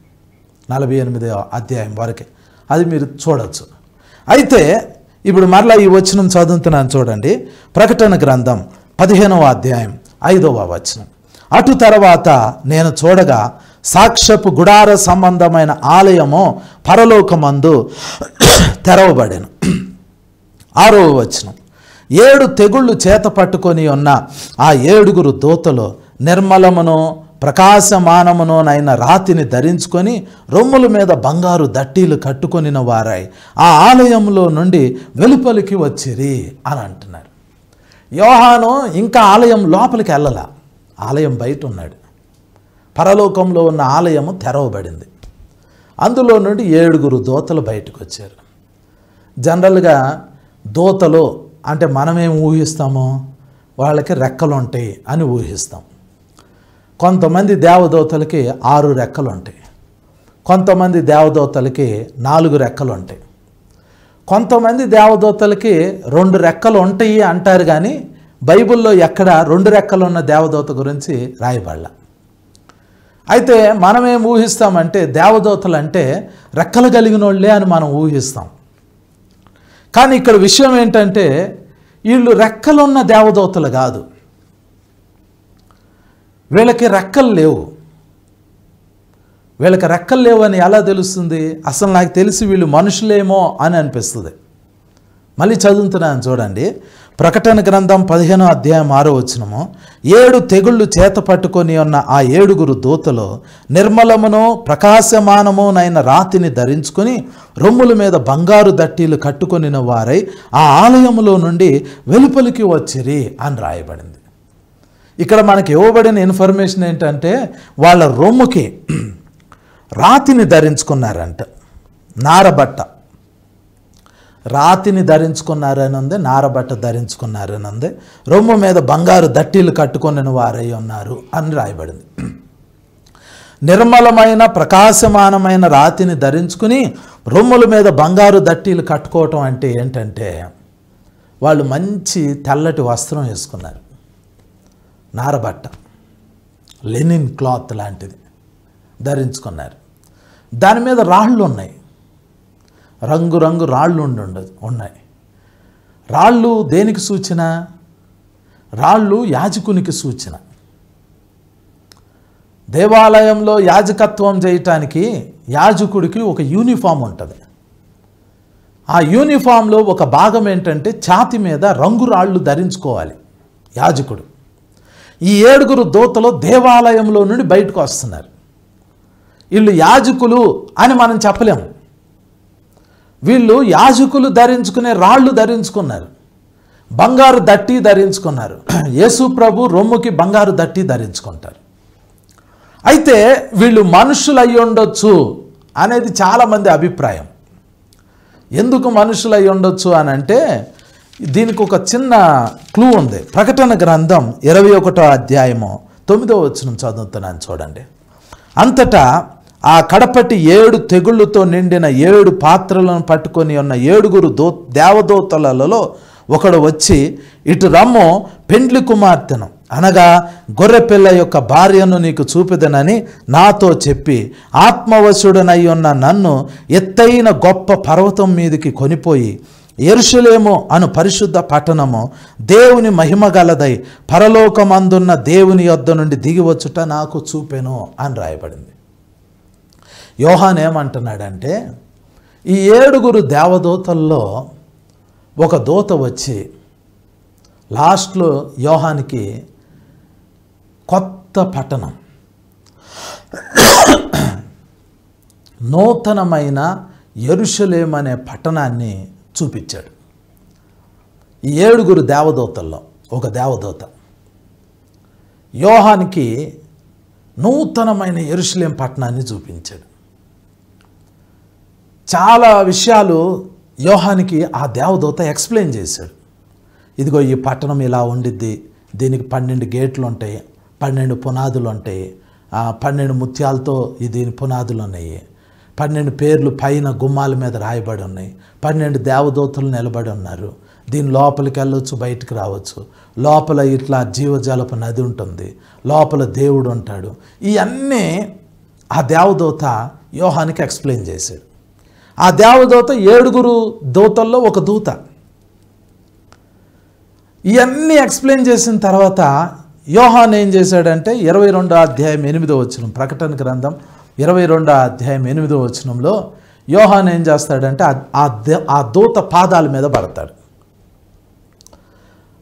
48వ అధ్యాయం వరకే అది మీరు చూడవచ్చు. అయితే ఇప్పుడు మరలా ఈ వచనం చదువుతున్నాను చూడండి. ప్రకటన గ్రంథం 15వ అధ్యాయం 5వ వచనం. అటు తర్వాత నేను చూడగా సాక్ష్యపు గుడార సంబంధమైన ఆలయము పరలోకమందు తెరవబడెను. 6వ వచనం. 7 తెగుళ్ళు చేత పట్టుకొని ఉన్న ఆ 7 దూతలు నిర్మలమును ప్రకాశమానమునైన రాతిని ధరించుకొని రొమ్ముల మీద బంగారు దట్టీలు కట్టుకొనిన వారై ఆ ఆలయంలో నుండి వెలుపలికి వచ్చిరి అని అంటున్నారు. యోహాను ఇంకా ఆలయం లోపలికి వెళ్ళాల, ఆలయం బయట ఉన్నాడు. పరలోకంలో ఉన్న ఆలయము తెరవబడింది. అందులో నుండి 7 దూతలు బయటకు వచ్చారు. జనరల్గా దూతలు అంటే మనమేం ఊహిస్తామో వాళ్ళకి రెక్కలు ఉంటాయి అని ఊహిస్తాం. కొంతమంది దేవదూతలకి 6 రెక్కలు ఉంటాయి, కొంతమంది దేవదూతలకి 4 రెక్కలు ఉంటాయి, కొంతమంది దేవదూతలకి 2 రెక్కలు ఉంటాయి అంటారు. కానీ బైబిల్లో ఎక్కడ 2 రెక్కలు ఉన్న దేవదూత గురించి రాయబడలా. అయితే మనమేం ఊహిస్తామంటే దేవదూతలు అంటే రెక్కలు కలిగిన వాళ్ళే అని మనం ఊహిస్తాం. కానీ ఇక్కడ విషయం ఏంటంటే వీళ్ళు రెక్కలున్న దేవదూతలు కాదు, వీళ్ళకి రెక్కలు లేవు. వీళ్ళకి రెక్కలు లేవు అని ఎలా తెలుస్తుంది? అసలు నాకు తెలిసి వీళ్ళు మనుషులేమో అని అనిపిస్తుంది. మళ్ళీ చదువుతున్నాను చూడండి. ప్రకటన గ్రంథం 15వ అధ్యాయం 6వ వచనము. 7 తెగుళ్ళు చేత పట్టుకొని ఉన్న ఆ 7 దూతలు నిర్మలమును ప్రకాశమానమునైన రాతిని ధరించుకొని రొమ్ముల మీద బంగారు దట్టీలు కట్టుకొనిన వారై ఆ ఆలయములో నుండి వెలుపలికి వచ్చిరి అని రాయబడింది. ఇక్కడ మనకి ఇవ్వబడిన ఇన్ఫర్మేషన్ ఏంటంటే వాళ్ళ రొమ్ముకి రాతిని ధరించుకున్నారంట. నారబట్ట రాతిని ధరించుకున్నారని ఉంది, నారబట్ట ధరించుకున్నారని ఉంది. రొమ్ము మీద బంగారు దట్టీలు కట్టుకొని వారై ఉన్నారు అని రాయబడింది. నిర్మలమైన ప్రకాశమానమైన రాతిని ధరించుకుని రొమ్ముల మీద బంగారు దట్టీలు కట్టుకోవటం అంటే ఏంటంటే వాళ్ళు మంచి తెల్లటి వస్త్రం వేసుకున్నారు. నారబట్ట, లెనిన్ క్లాత్ లాంటిది ధరించుకున్నారు. దాని మీద రాళ్ళు ఉన్నాయి, రంగు రాళ్ళు ఉన్నాయి. రాళ్ళు దేనికి సూచన? రాళ్ళు యాజకునికి సూచన. దేవాలయంలో యాజకత్వం చేయటానికి యాజకుడికి ఒక యూనిఫామ్ ఉంటుంది. ఆ యూనిఫామ్లో ఒక భాగం ఏంటంటే ఛాతి మీద రంగు రాళ్ళు ధరించుకోవాలి యాజకుడు. ఈ 7 దూతలు దేవాలయంలో నుండి బయటకు వస్తున్నారు. వీళ్ళు యాజకులు అని మనం చెప్పలేము. వీళ్ళు యాజకులు ధరించుకునే రాళ్ళు ధరించుకున్నారు, బంగారు దట్టి ధరించుకున్నారు. యేసు ప్రభు రొమ్ముకి బంగారు దట్టి ధరించుకుంటారు. అయితే వీళ్ళు మనుషులు అయి ఉండొచ్చు అనేది చాలామంది అభిప్రాయం. ఎందుకు మనుషులు అయి ఉండొచ్చు అని అంటే దీనికి ఒక చిన్న క్లూ ఉంది. ప్రకటన గ్రంథం 21వ అధ్యాయము 9వ వచనం చదువుతున్నాను చూడండి. అంతటా ఆ కడపటి 7 తెగుళ్ళతో నిండిన 7 పాత్రలను పట్టుకొని ఉన్న 7 దేవదూతలలో ఒకడు వచ్చి, ఇటు రమ్ము, పెండ్లి కుమార్తెను అనగా గొర్రెపిల్ల యొక్క భార్యను నీకు చూపిదనని నాతో చెప్పి ఆత్మవశుడనై ఉన్న నన్ను ఎత్తైన గొప్ప పర్వతం మీదకి కొనిపోయి యెరూషలేము అను పరిశుద్ధ పట్టణము దేవుని మహిమగలదై పరలోకమందున్న దేవుని యొద్ద నుండి దిగివచ్చుట నాకు చూపెను అని రాయబడింది. యోహాన్ ఏమంటున్నాడంటే ఈ 7 దేవదూతల్లో ఒక దూత వచ్చి లాస్ట్లో యోహానికి కొత్త పట్టణం, నూతనమైన యెరూషలేము అనే పట్టణాన్ని చూపించాడు. ఈ 7 దేవదూతల్లో ఒక దేవదూత యోహానికి నూతనమైన యెరూషలేం పట్టణాన్ని చూపించాడు. చాలా విషయాలు యోహానికి ఆ దేవదూత ఎక్స్ప్లెయిన్ చేశాడు. ఇదిగో ఈ పట్టణం ఇలా ఉండిద్ది, దీనికి 12 గేట్లు ఉంటాయి, 12 పునాదులు ఉంటాయి, 12 ముత్యాలతో దీని పునాదులు ఉన్నాయి, 12 పేర్లు పైన గుమ్మాల మీద రాయబడి ఉన్నాయి, 12 దేవదూతలు నిలబడి ఉన్నారు, దీని లోపలికి వెళ్ళొచ్చు, బయటికి రావచ్చు, లోపల ఇట్లా జీవజలపు నది ఉంటుంది, లోపల దేవుడు ఉంటాడు. ఇవన్నీ ఆ దేవదూత యోహానికి ఎక్స్ప్లెయిన్ చేశాడు. ఆ దేవదూత 7 దూతల్లో ఒక దూత. ఇవన్నీ ఎక్స్ప్లెయిన్ చేసిన తర్వాత యోహాన్ ఏం చేశాడంటే 22వ అధ్యాయం 8వ వచనం, ప్రకటన గ్రంథం 22వ అధ్యాయం 8వ వచనంలో యోహాన్ ఏం చేస్తాడంటే ఆ దూత పాదాల మీద పడతాడు.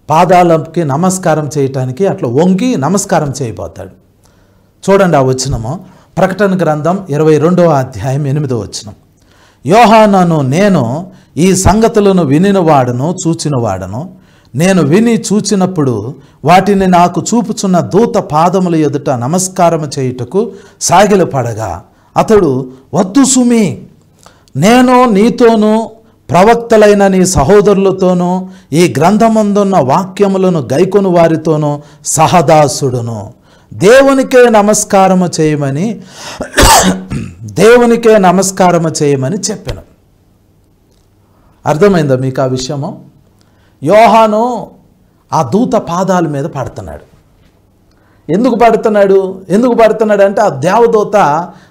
పాదాలకి నమస్కారం చేయటానికి అట్లా వంగి నమస్కారం చేయబోతాడు. చూడండి ఆ వచనము, ప్రకటన గ్రంథం 22వ అధ్యాయం 8వ వచనం. యోహానను నేను ఈ సంగతులను వినినవాడను చూచినవాడను. నేను విని చూచినప్పుడు వాటిని నాకు చూపుచున్న దూత పాదముల ఎదుట నమస్కారం చేయుటకు సాగిలపడగా అతడు, వద్దు సుమి, నేను నీతోనూ ప్రవక్తలైన నీ సహోదరులతోనూ ఈ గ్రంథమందున్న వాక్యములను గైకొను వారితోనూ సహదాసుడును, దేవునికే నమస్కారము చేయమని చెప్పాను. అర్థమైందా మీకు ఆ విషయము? యోహాను ఆ దూత పాదాల మీద పడుతున్నాడు. ఎందుకు పడుతున్నాడు అంటే ఆ దేవదూత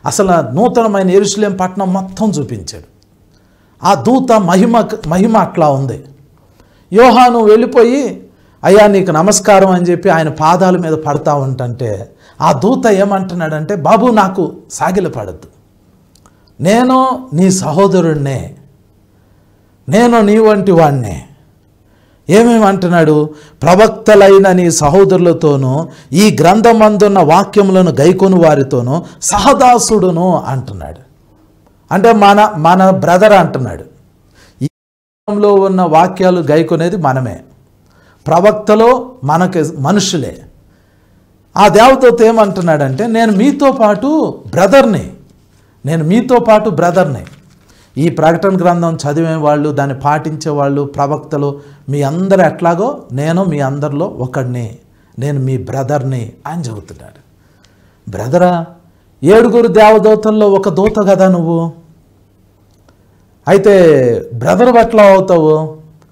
అసలు నూతనమైన యెరూషలేం పట్టణం మొత్తం చూపించాడు. ఆ దూత మహిమ అట్లా ఉంది. యోహాను వెళ్ళిపోయి అయ్యా నీకు నమస్కారం అని చెప్పి ఆయన పాదాల మీద పడతా ఉంటుంటే ఆ దూత ఏమంటున్నాడంటే, బాబు నాకు సాగిలపడద్దు, నేను నీ సహోదరుణ్ణే, నేను నీ వంటి వాణ్ణే. ఏమేమి అంటున్నాడు? ప్రవక్తలైన నీ సహోదరులతోనూ ఈ గ్రంథమందున్న వాక్యములను గైకొను వారితోనూ సహదాసుడును అంటున్నాడు. అంటే మన బ్రదర్ అంటున్నాడు. ఈ గ్రంథంలో ఉన్న వాక్యాలు గైకొనేది మనమే, ప్రవక్తలో మనకి మనుషులే. ఆ దేవదూత ఏమంటున్నాడంటే, నేను మీతో పాటు బ్రదర్ని. ఈ ప్రకటన గ్రంథం చదివేవాళ్ళు, దాన్ని పాటించేవాళ్ళు, ప్రవక్తలు, మీ అందరూ ఎట్లాగో నేను మీ అందరిలో ఒకడిని, నేను మీ బ్రదర్ని అని చెబుతున్నాడు. బ్రదరా? 7 దేవదూతల్లో ఒక దూత కదా నువ్వు, అయితే బ్రదర్ ఎట్లా అవుతావు?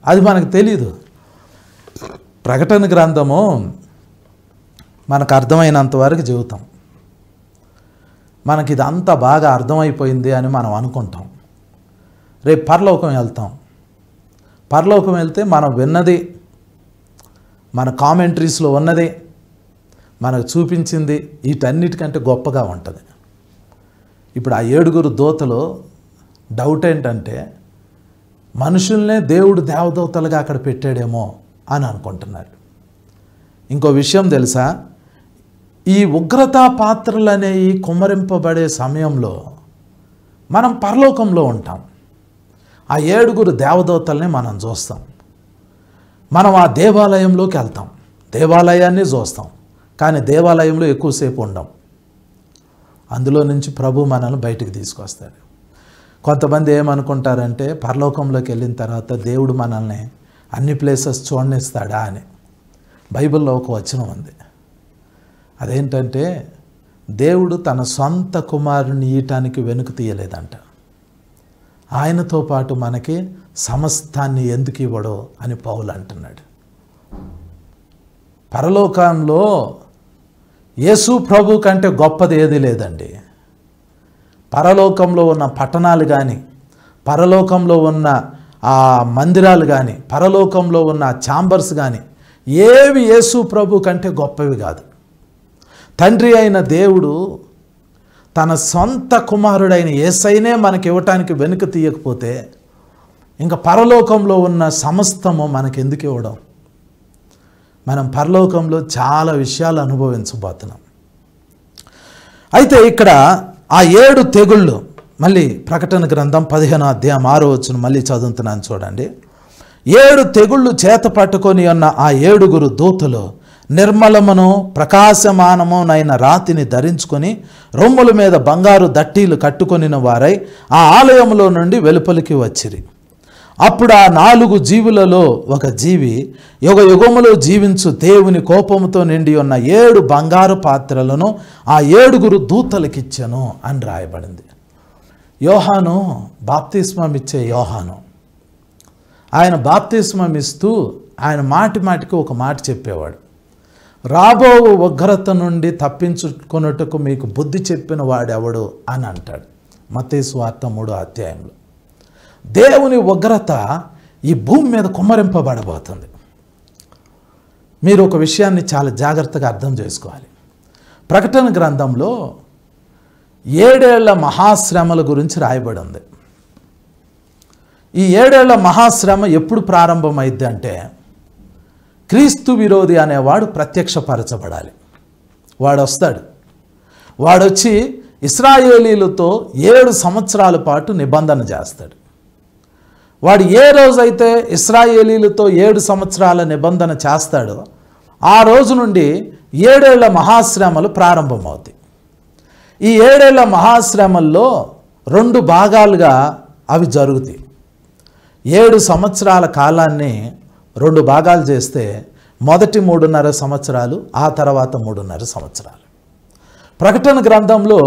అది మనకు తెలీదు. ప్రకటన గ్రంథము మనకు అర్థమైనంత వరకు చెబుతాం. మనకి ఇదంతా బాగా అర్థమైపోయింది అని మనం అనుకుంటాం. రేపు పరలోకం వెళ్తే మనం విన్నది, మన కామెంటరీస్లో ఉన్నది, మనకు చూపించింది వీటన్నిటికంటే గొప్పగా ఉంటుంది. ఇప్పుడు ఆ 7 దూతలు డౌట్ ఏంటంటే, మనుషుల్నే దేవుడు దేవదూతలుగా అక్కడ పెట్టాడేమో అని అనుకుంటున్నారు. ఇంకో విషయం తెలుసా? ఈ ఉగ్రతా పాత్రలు అనేవి కుమ్మరింపబడే సమయంలో మనం పరలోకంలో ఉంటాం. ఆ 7 దేవదూతల్ని మనం చూస్తాం. మనం ఆ దేవాలయంలోకి వెళ్తాం, దేవాలయాన్ని చూస్తాం, కానీ దేవాలయంలో ఎక్కువసేపు ఉండం. అందులో నుంచి ప్రభు మనల్ని బయటికి తీసుకొస్తాడు. కొంతమంది ఏమనుకుంటారంటే, పరలోకంలోకి వెళ్ళిన తర్వాత దేవుడు మనల్ని అన్ని ప్లేసెస్ చూడనిస్తాడా అని. బైబిల్లో ఒక వచనం ఉంది. అదేంటంటే, దేవుడు తన సొంత కుమారుని ఈయటానికి వెనుక తీయలేదంట. ఆయనతో పాటు మనకి సమస్తాన్ని ఎందుకు ఇవ్వడో అని పౌలు అంటున్నాడు. పరలోకంలో యేసు ప్రభు కంటే గొప్పది ఏది లేదండి. పరలోకంలో ఉన్న పట్టణాలు కానీ, పరలోకంలో ఉన్న ఆ మందిరాలు కానీ, పరలోకంలో ఉన్న ఛాంబర్స్ కానీ ఏవి యేసు ప్రభు కంటే గొప్పవి కాదు. తండ్రి అయిన దేవుడు తన సొంత కుమారుడైన యేసయ్యనే మనకి ఇవ్వటానికి వెనుక తీయకపోతే ఇంకా పరలోకంలో ఉన్న సమస్తము మనకెందుకు ఇవ్వడం? మనం పరలోకంలో చాలా విషయాలు అనుభవించబోతున్నాం. అయితే ఇక్కడ ఆ 7 తెగుళ్ళు మళ్ళీ ప్రకటన గ్రంథం 15వ అధ్యాయం 6వ వచనం మళ్ళీ చదువుతున్నాను చూడండి. 7 తెగుళ్ళు చేత పట్టుకొని ఉన్న ఆ 7 దూతలు నిర్మలమును ప్రకాశమానమునైన రాతిని ధరించుకొని రొమ్ముల మీద బంగారు దట్టీలు కట్టుకొనిన వారై ఆ ఆలయంలో నుండి వెలుపలికి వచ్చిరి. అప్పుడు ఆ 4 జీవులలో ఒక జీవి యుగ యుగములో జీవించు దేవుని కోపముతో నిండి ఉన్న 7 బంగారు పాత్రలను ఆ 7 దూతలకిచ్చెను అని రాయబడింది. యోహాను బాప్తిస్మం ఇచ్చే యోహాను, ఆయన బాప్తిస్మం ఇస్తూ ఆయన మాటి మాటికి ఒక మాట చెప్పేవాడు. రాబో ఉగ్రత నుండి తప్పించుకొనుటకు మీకు బుద్ధి చెప్పిన వాడెవడు అని అంటాడు మత్తయి సువార్త 3వ అధ్యాయంలో. దేవుని ఉగ్రత ఈ భూమి మీద కుమ్మరింపబడబోతుంది. మీరు ఒక విషయాన్ని చాలా జాగ్రత్తగా అర్థం చేసుకోవాలి. ప్రకటన గ్రంథంలో 7 ఏళ్ల మహాశ్రమల గురించి రాయబడి ఉంది. ఈ 7 ఏళ్ల మహాశ్రమ ఎప్పుడు ప్రారంభమైంది అంటే, క్రీస్తు విరోధి అనేవాడు ప్రత్యక్షపరచబడాలి. వాడు వస్తాడు. వాడొచ్చి ఇశ్రాయేలీలతో 7 సంవత్సరాల పాటు నిబంధన చేస్తాడు. వాడు ఏ రోజైతే ఇశ్రాయేలీలతో 7 సంవత్సరాల నిబంధన చేస్తాడో ఆ రోజు నుండి 7 ఏళ్ల మహాశ్రమలు ప్రారంభమవుతాయి. ఈ 7 ఏళ్ల మహాశ్రమల్లో 2 భాగాలుగా అవి జరుగుతాయి. 7 సంవత్సరాల కాలాన్ని 2 భాగాలు చేస్తే మొదటి 3.5 సంవత్సరాలు, ఆ తర్వాత 3.5 సంవత్సరాలు. ప్రకటన గ్రంథంలో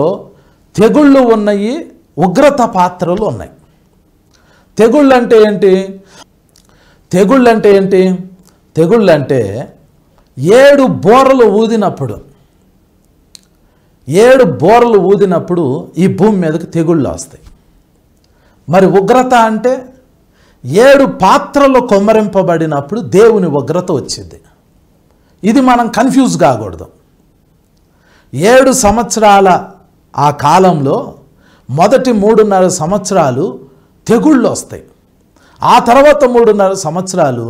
తెగుళ్ళు ఉన్నాయి, ఉగ్రత పాత్రలు ఉన్నాయి. తెగుళ్ళు అంటే ఏంటి? తెగుళ్ళు అంటే ఏంటి? తెగుళ్ళు అంటే 7 బోరలు ఊదినప్పుడు, 7 బోరలు ఊదినప్పుడు ఈ భూమి మీదకి తెగుళ్ళు వస్తాయి. మరి ఉగ్రత అంటే 7 పాత్రలు కొమ్మరింపబడినప్పుడు దేవుని ఉగ్రత వచ్చింది. ఇది మనం కన్ఫ్యూజ్ కాకూడదు. 7 సంవత్సరాల ఆ కాలంలో మొదటి 3.5 సంవత్సరాలు తెగుళ్ళు వస్తాయి. ఆ తర్వాత 3.5 సంవత్సరాలు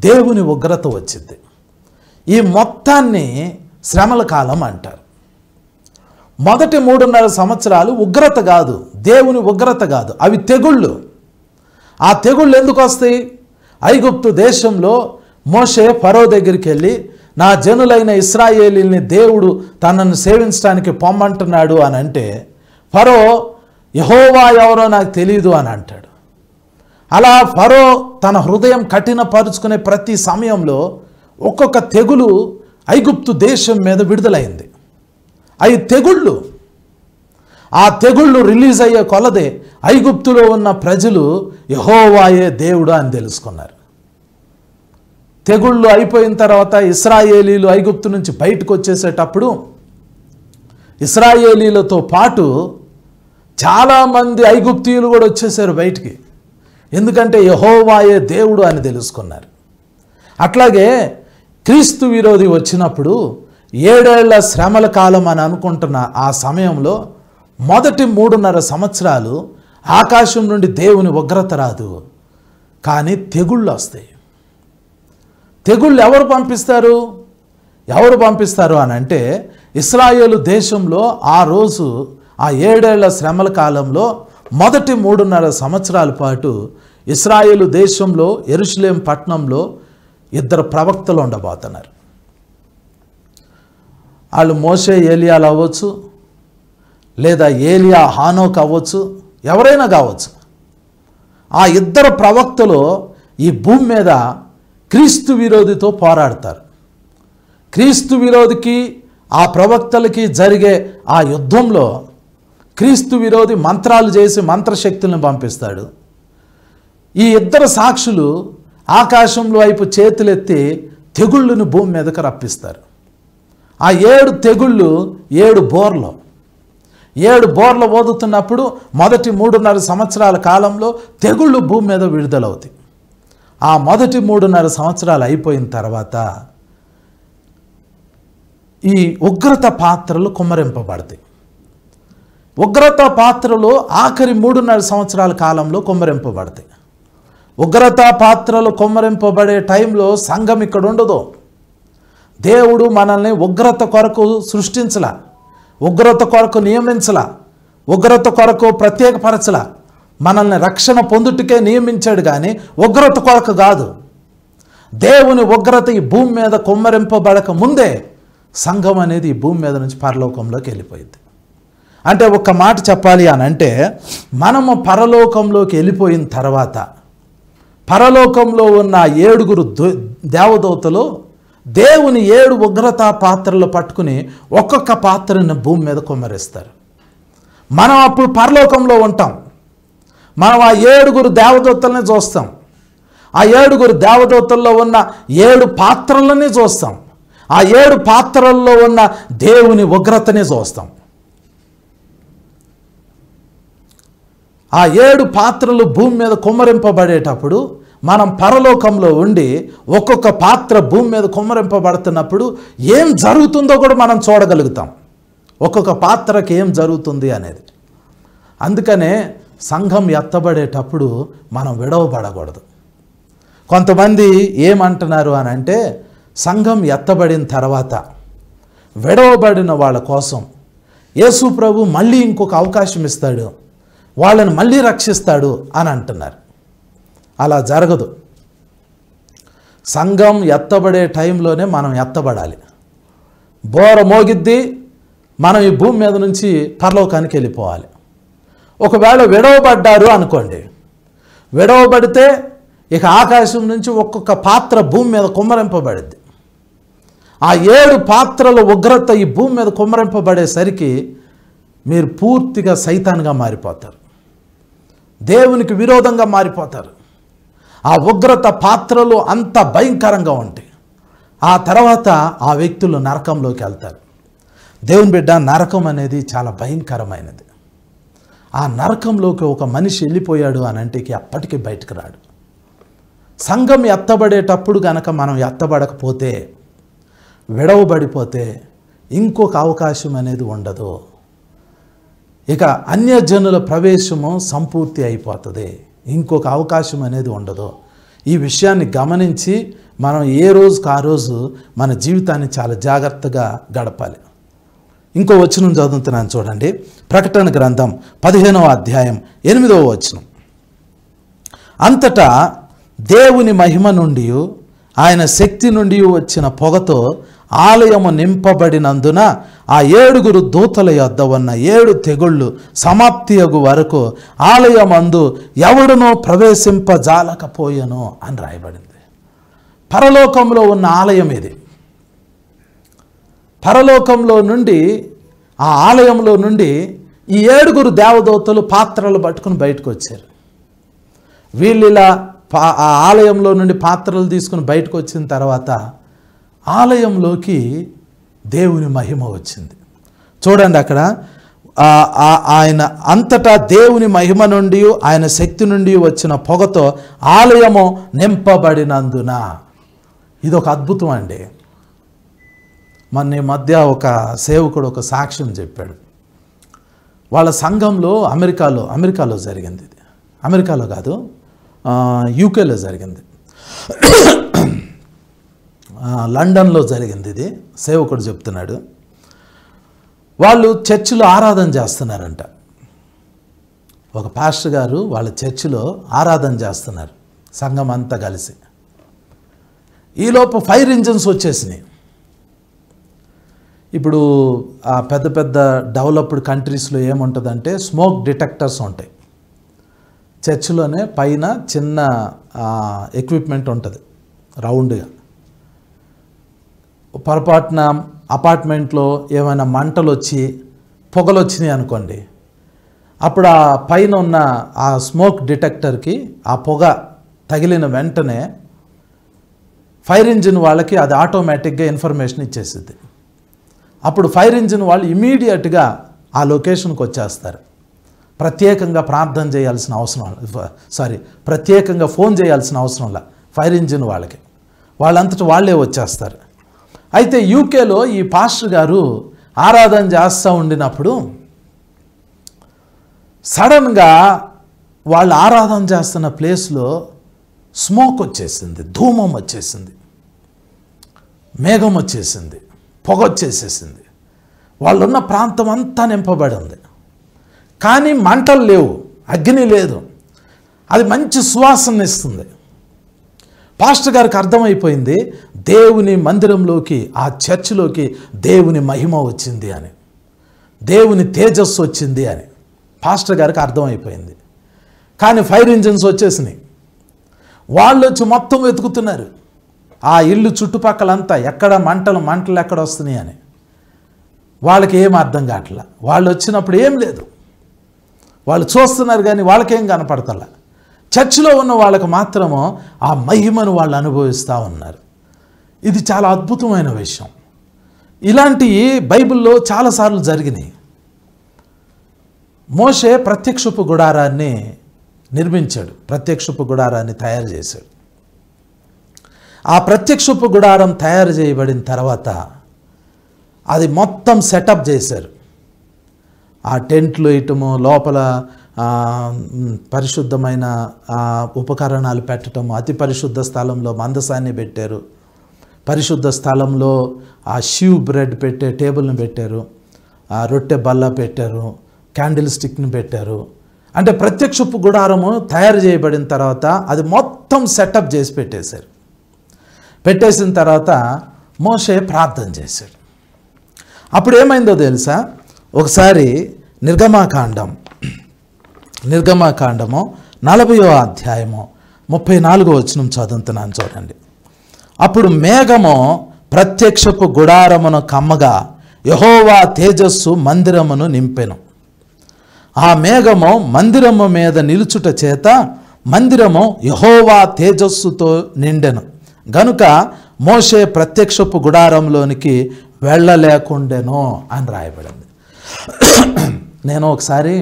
దేవుని ఉగ్రత వచ్చింది. ఈ మొత్తాన్ని శ్రమల కాలం అంటారు. మొదటి 3.5 సంవత్సరాలు ఉగ్రత కాదు, దేవుని ఉగ్రత కాదు, అవి తెగుళ్ళు. ఆ తెగుళ్ళు ఎందుకు వస్తాయి? ఐగుప్తు దేశంలో మోషే ఫరో దగ్గరికి వెళ్ళి, నా జనులైన ఇశ్రాయేలీల్ని దేవుడు తనను సేవించడానికి పొమ్మంటున్నాడు అని అంటే, ఫరో యెహోవా ఎవరో నాకు తెలియదు అని అంటాడు. అలా ఫరో తన హృదయం కఠినపరుచుకునే ప్రతి సమయంలో ఒక్కొక్క తెగులు ఐగుప్తు దేశం మీద విడుదలైంది. అవి తెగుళ్ళు. ఆ తెగుళ్ళు రిలీజ్ అయ్యే కొలదే ఐగుప్తులో ఉన్న ప్రజలు యెహోవాయే దేవుడు అని తెలుసుకున్నారు. తెగుళ్ళు అయిపోయిన తర్వాత ఇశ్రాయేలీలు ఐగుప్తు నుంచి బయటకు వచ్చేసేటప్పుడు ఇశ్రాయేలీలతో పాటు చాలామంది ఐగుప్తీయులు కూడా వచ్చేసారు బయటికి. ఎందుకంటే యెహోవాయే దేవుడు అని తెలుసుకున్నారు. అట్లాగే క్రీస్తు విరోధి వచ్చినప్పుడు 7 ఏళ్ల శ్రమల కాలం అని అనుకుంటున్న ఆ సమయంలో మొదటి 3.5 సంవత్సరాలు ఆకాశం నుండి దేవుని ఉగ్రత రాదు, కానీ తెగుళ్ళు వస్తాయి. తెగుళ్ళు ఎవరు పంపిస్తారు? ఎవరు పంపిస్తారు అని అంటే, ఇశ్రాయేలు దేశంలో ఆ రోజు ఆ 7 ఏళ్ల శ్రమల కాలంలో మొదటి 3.5 సంవత్సరాల పాటు ఇశ్రాయేలు దేశంలో యెరూషలేం పట్టణంలో 2 ప్రవక్తలు ఉండబోతున్నారు. వాళ్ళు మోషే ఏలియాలు అవ్వచ్చు, లేదా ఏలియా హానోక్ అవ్వచ్చు, ఎవరైనా కావచ్చు. ఆ 2 ప్రవక్తలు ఈ భూమి మీద క్రీస్తు విరోధితో పోరాడతారు. క్రీస్తు విరోధికి ఆ ప్రవక్తలకి జరిగే ఆ యుద్ధంలో క్రీస్తు విరోధి మంత్రాలు చేసి మంత్రశక్తులను పంపిస్తాడు. ఈ 2 సాక్షులు ఆకాశంలో వైపు చేతులెత్తి తెగుళ్ళను భూమి మీదకి రప్పిస్తారు. ఆ 7 తెగుళ్ళు 7 బోర్లు. 7 బోర్లు ఓదుతున్నప్పుడు మొదటి 3.5 సంవత్సరాల కాలంలో తెగుళ్ళు భూమి మీద విడుదలవుతాయి. ఆ మొదటి 3.5 సంవత్సరాలు అయిపోయిన తర్వాత ఈ ఉగ్రత పాత్రలు కుమ్మరింపబడతాయి. ఉగ్రత పాత్రలు ఆఖరి 3.5 సంవత్సరాల కాలంలో కుమ్మరింపబడతాయి. ఉగ్రత పాత్రలు కుమ్మరింపబడే టైంలో సంఘం ఇక్కడ ఉండదు. దేవుడు మనల్ని ఉగ్రత కొరకు సృష్టించలా, ఉగ్రత కొరకు నియమించలా. ఉగ్రత కొరకు ప్రత్యేకపరచల, మనల్ని రక్షణ పొందుటకే నియమించాడు కానీ ఉగ్రత కొరకు కాదు. దేవుని ఉగ్రత ఈ భూమి మీద కుమ్మరింపబడక ముందే సంఘం అనేది ఈ భూమి మీద నుంచి పరలోకంలోకి వెళ్ళిపోయింది. అంటే ఒక్క మాట చెప్పాలి అని అంటే, మనము పరలోకంలోకి వెళ్ళిపోయిన తర్వాత పరలోకంలో ఉన్న 7 దేవదూతలు దేవుని 7 ఉగ్రతా పాత్రలు పట్టుకుని ఒక్కొక్క పాత్రను భూమి మీద కుమ్మరిస్తారు. మనం అప్పుడు పరలోకంలో ఉంటాం. మనం ఆ 7 దేవదూతల్ని చూస్తాం. ఆ 7 దేవదూతల్లో ఉన్న 7 పాత్రలని చూస్తాం. ఆ 7 పాత్రల్లో ఉన్న దేవుని ఉగ్రతని చూస్తాం. ఆ 7 పాత్రలు భూమి మీద కుమ్మరింపబడేటప్పుడు మనం పరలోకంలో ఉండి ఒక్కొక్క పాత్ర భూమి మీద కుమ్మరింపబడుతున్నప్పుడు ఏం జరుగుతుందో కూడా మనం చూడగలుగుతాం. ఒక్కొక్క పాత్రకి ఏం జరుగుతుంది అనేది. అందుకనే సంఘం ఎత్తబడేటప్పుడు మనం విడవబడకూడదు. కొంతమంది ఏమంటున్నారు అని అంటే, సంఘం ఎత్తబడిన తర్వాత విడవబడిన వాళ్ళ కోసం యేసు ప్రభు మళ్ళీ ఇంకొక అవకాశం ఇస్తాడు, వాళ్ళని మళ్ళీ రక్షిస్తాడు అని అంటున్నారు. అలా జరగదు. సంఘం ఎత్తబడే టైంలోనే మనం ఎత్తబడాలి. బోర మోగిద్ది, మనం ఈ భూమి మీద నుంచి పరలోకానికి వెళ్ళిపోవాలి. ఒకవేళ విడవబడ్డారు అనుకోండి, విడవబడితే ఇక ఆకాశం నుంచి ఒక్కొక్క పాత్ర భూమి మీద కుమ్మరింపబడింది. ఆ 7 పాత్రల ఉగ్రత ఈ భూమి మీద కుమ్మరింపబడేసరికి మీరు పూర్తిగా సైతాన్గా మారిపోతారు, దేవునికి విరోధంగా మారిపోతారు. ఆ ఉగ్రత పాత్రలు అంత భయంకరంగా ఉంటాయి. ఆ తర్వాత ఆ వ్యక్తులు నరకంలోకి వెళ్తారు. దేవుని బిడ్డ, నరకం అనేది చాలా భయంకరమైనది. ఆ నరకంలోకి ఒక మనిషి వెళ్ళిపోయాడు అని అంటే ఎప్పటికీ బయటకు రాడు. సంఘం ఎత్తబడేటప్పుడు గనక మనం ఎత్తబడకపోతే, విడవబడిపోతే ఇంకొక అవకాశం అనేది ఉండదు. ఇక అన్యజనుల ప్రవేశము సంపూర్తి అయిపోతుంది, ఇంకొక అవకాశం అనేది ఉండదు. ఈ విషయాన్ని గమనించి మనం ఏ రోజుకు ఆ రోజు మన జీవితాన్ని చాలా జాగ్రత్తగా గడపాలి. ఇంకో వచనం చదువుతున్నాను చూడండి. ప్రకటన గ్రంథం 15వ అధ్యాయం 8వ వచనం. అంతటా దేవుని మహిమ నుండి ఆయన శక్తి నుండి వచ్చిన పొగతో ఆలయము నింపబడినందున ఆ 7 దూతల యొద్ద ఉన్న 7 తెగుళ్ళు సమాప్తియగు వరకు ఆలయమందు ఎవడునో ప్రవేశింపజాలకపోయెను అని రాయబడింది. పరలోకంలో ఉన్న ఆలయం ఇది. పరలోకంలో నుండి, ఆ ఆలయంలో నుండి ఈ 7 దేవదూతలు పాత్రలు పట్టుకుని బయటకు వచ్చారు. వీళ్ళిలా ఆ ఆలయంలో నుండి పాత్రలు తీసుకుని బయటకు వచ్చిన తర్వాత ఆలయంలోకి దేవుని మహిమ వచ్చింది. చూడండి అక్కడ, ఆయన అంతటా దేవుని మహిమ నుండి ఆయన శక్తి నుండి వచ్చిన పొగతో ఆలయము నింపబడినందున. ఇది ఒక అద్భుతం అండి. మొన్న మధ్య ఒక సేవకుడు ఒక సాక్ష్యం చెప్పాడు. వాళ్ళ సంఘంలో అమెరికాలో జరిగింది. ఇది అమెరికాలో కాదు, యూకేలో జరిగింది, లండన్లో జరిగింది. ఇది సేవకుడు చెప్తున్నాడు. వాళ్ళు చర్చిలో ఆరాధన చేస్తున్నారంట. ఒక పాస్టర్ గారు వాళ్ళ చర్చిలో ఆరాధన చేస్తున్నారు, సంఘం అంతా కలిసి. ఈలోపు ఫైర్ ఇంజిన్స్ వచ్చేసినాయి. ఇప్పుడు ఆ పెద్ద పెద్ద డెవలప్డ్ కంట్రీస్లో ఏముంటుందంటే స్మోక్ డిటెక్టర్స్ ఉంటాయి. చర్చిలోనే పైన చిన్న ఎక్విప్మెంట్ ఉంటుంది రౌండ్గా. పొరపాటున అపార్ట్మెంట్లో ఏమైనా మంటలు వచ్చి పొగలు వచ్చినాయి అనుకోండి, అప్పుడు ఆ పైన ఉన్న ఆ స్మోక్ డిటెక్టర్కి ఆ పొగ తగిలిన వెంటనే ఫైర్ ఇంజిన్ వాళ్ళకి అది ఆటోమేటిక్గా ఇన్ఫర్మేషన్ ఇచ్చేసింది. అప్పుడు ఫైర్ ఇంజిన్ వాళ్ళు ఇమీడియట్గా ఆ లొకేషన్కి వచ్చేస్తారు. ప్రత్యేకంగా ప్రార్థన చేయాల్సిన అవసరం ప్రత్యేకంగా ఫోన్ చేయాల్సిన అవసరంలా ఫైర్ ఇంజిన్ వాళ్ళకి, వాళ్ళంతటా వాళ్ళే వచ్చేస్తారు. అయితే యూకేలో ఈ పాస్టర్ గారు ఆరాధన చేస్తూ ఉండినప్పుడు సడన్గా వాళ్ళు ఆరాధన చేస్తున్న ప్లేస్లో స్మోక్ వచ్చేసింది, ధూమం వచ్చేసింది, మేఘం వచ్చేసింది, పొగ వచ్చేసేసింది. వాళ్ళున్న ప్రాంతం అంతా నింపబడి ఉంది. కానీ మంటలు లేవు, అగ్ని లేదు. అది మంచి సువాసన ఇస్తుంది. పాస్టర్ గారికి అర్థమైపోయింది దేవుని మందిరంలోకి, ఆ చర్చిలోకి దేవుని మహిమ వచ్చింది అని, దేవుని తేజస్సు వచ్చింది అని పాస్టర్ గారికి అర్థమైపోయింది. కానీ ఫైర్ ఇంజిన్స్ వచ్చేసినాయి. వాళ్ళు వచ్చి మొత్తం వెతుకుతున్నారు ఆ ఇల్లు చుట్టుపక్కలంతా, ఎక్కడ మంటలు ఎక్కడ వస్తున్నాయి అని. వాళ్ళకి ఏం అర్థం కావట్లా. వాళ్ళు వచ్చినప్పుడు ఏం లేదు, వాళ్ళు చూస్తున్నారు కానీ వాళ్ళకేం కనపడతలా. చర్చిలో ఉన్న వాళ్ళకు మాత్రము ఆ మహిమను వాళ్ళు అనుభవిస్తూ ఉన్నారు. ఇది చాలా అద్భుతమైన విషయం. ఇలాంటివి బైబిల్లో చాలాసార్లు జరిగినాయి. మోషే ప్రత్యక్షపు గుడారాన్ని నిర్మించాడు, ప్రత్యక్షపు గుడారాన్ని తయారు చేశాడు. ఆ ప్రత్యక్షపు గుడారం తయారు చేయబడిన తర్వాత అది మొత్తం సెటప్ చేశారు. ఆ టెంట్లు వేయటము, లోపల పరిశుద్ధమైన ఉపకరణాలు పెట్టడము, అతి పరిశుద్ధ స్థలంలో మందసాన్ని పెట్టారు, పరిశుద్ధ స్థలంలో ఆ షివ్ బ్రెడ్ పెట్టే టేబుల్ని పెట్టారు, ఆ రొట్టె బల్ల పెట్టారు, క్యాండిల్ స్టిక్ని పెట్టారు. అంటే ప్రత్యక్షపు గుడారము తయారు చేయబడిన తర్వాత అది మొత్తం సెటప్ చేసి పెట్టేశారు. పెట్టేసిన తర్వాత మోషే ప్రార్థన చేశాడు. అప్పుడు ఏమైందో తెలుసా? ఒకసారి నిర్గమాకాండము 40వ అధ్యాయము 34వ వచనం చదువుతున్నాను చూడండి. అప్పుడు మేఘము ప్రత్యక్షపు గుడారమును కమ్మగా యెహోవా తేజస్సు మందిరమును నింపెను. ఆ మేఘము మందిరము మీద నిలుచుట చేత మందిరము యెహోవా తేజస్సుతో నిండెను గనుక మోషే ప్రత్యక్షపు గుడారంలోనికి వెళ్ళలేకుండెను అని రాయబడింది. నేను ఒకసారి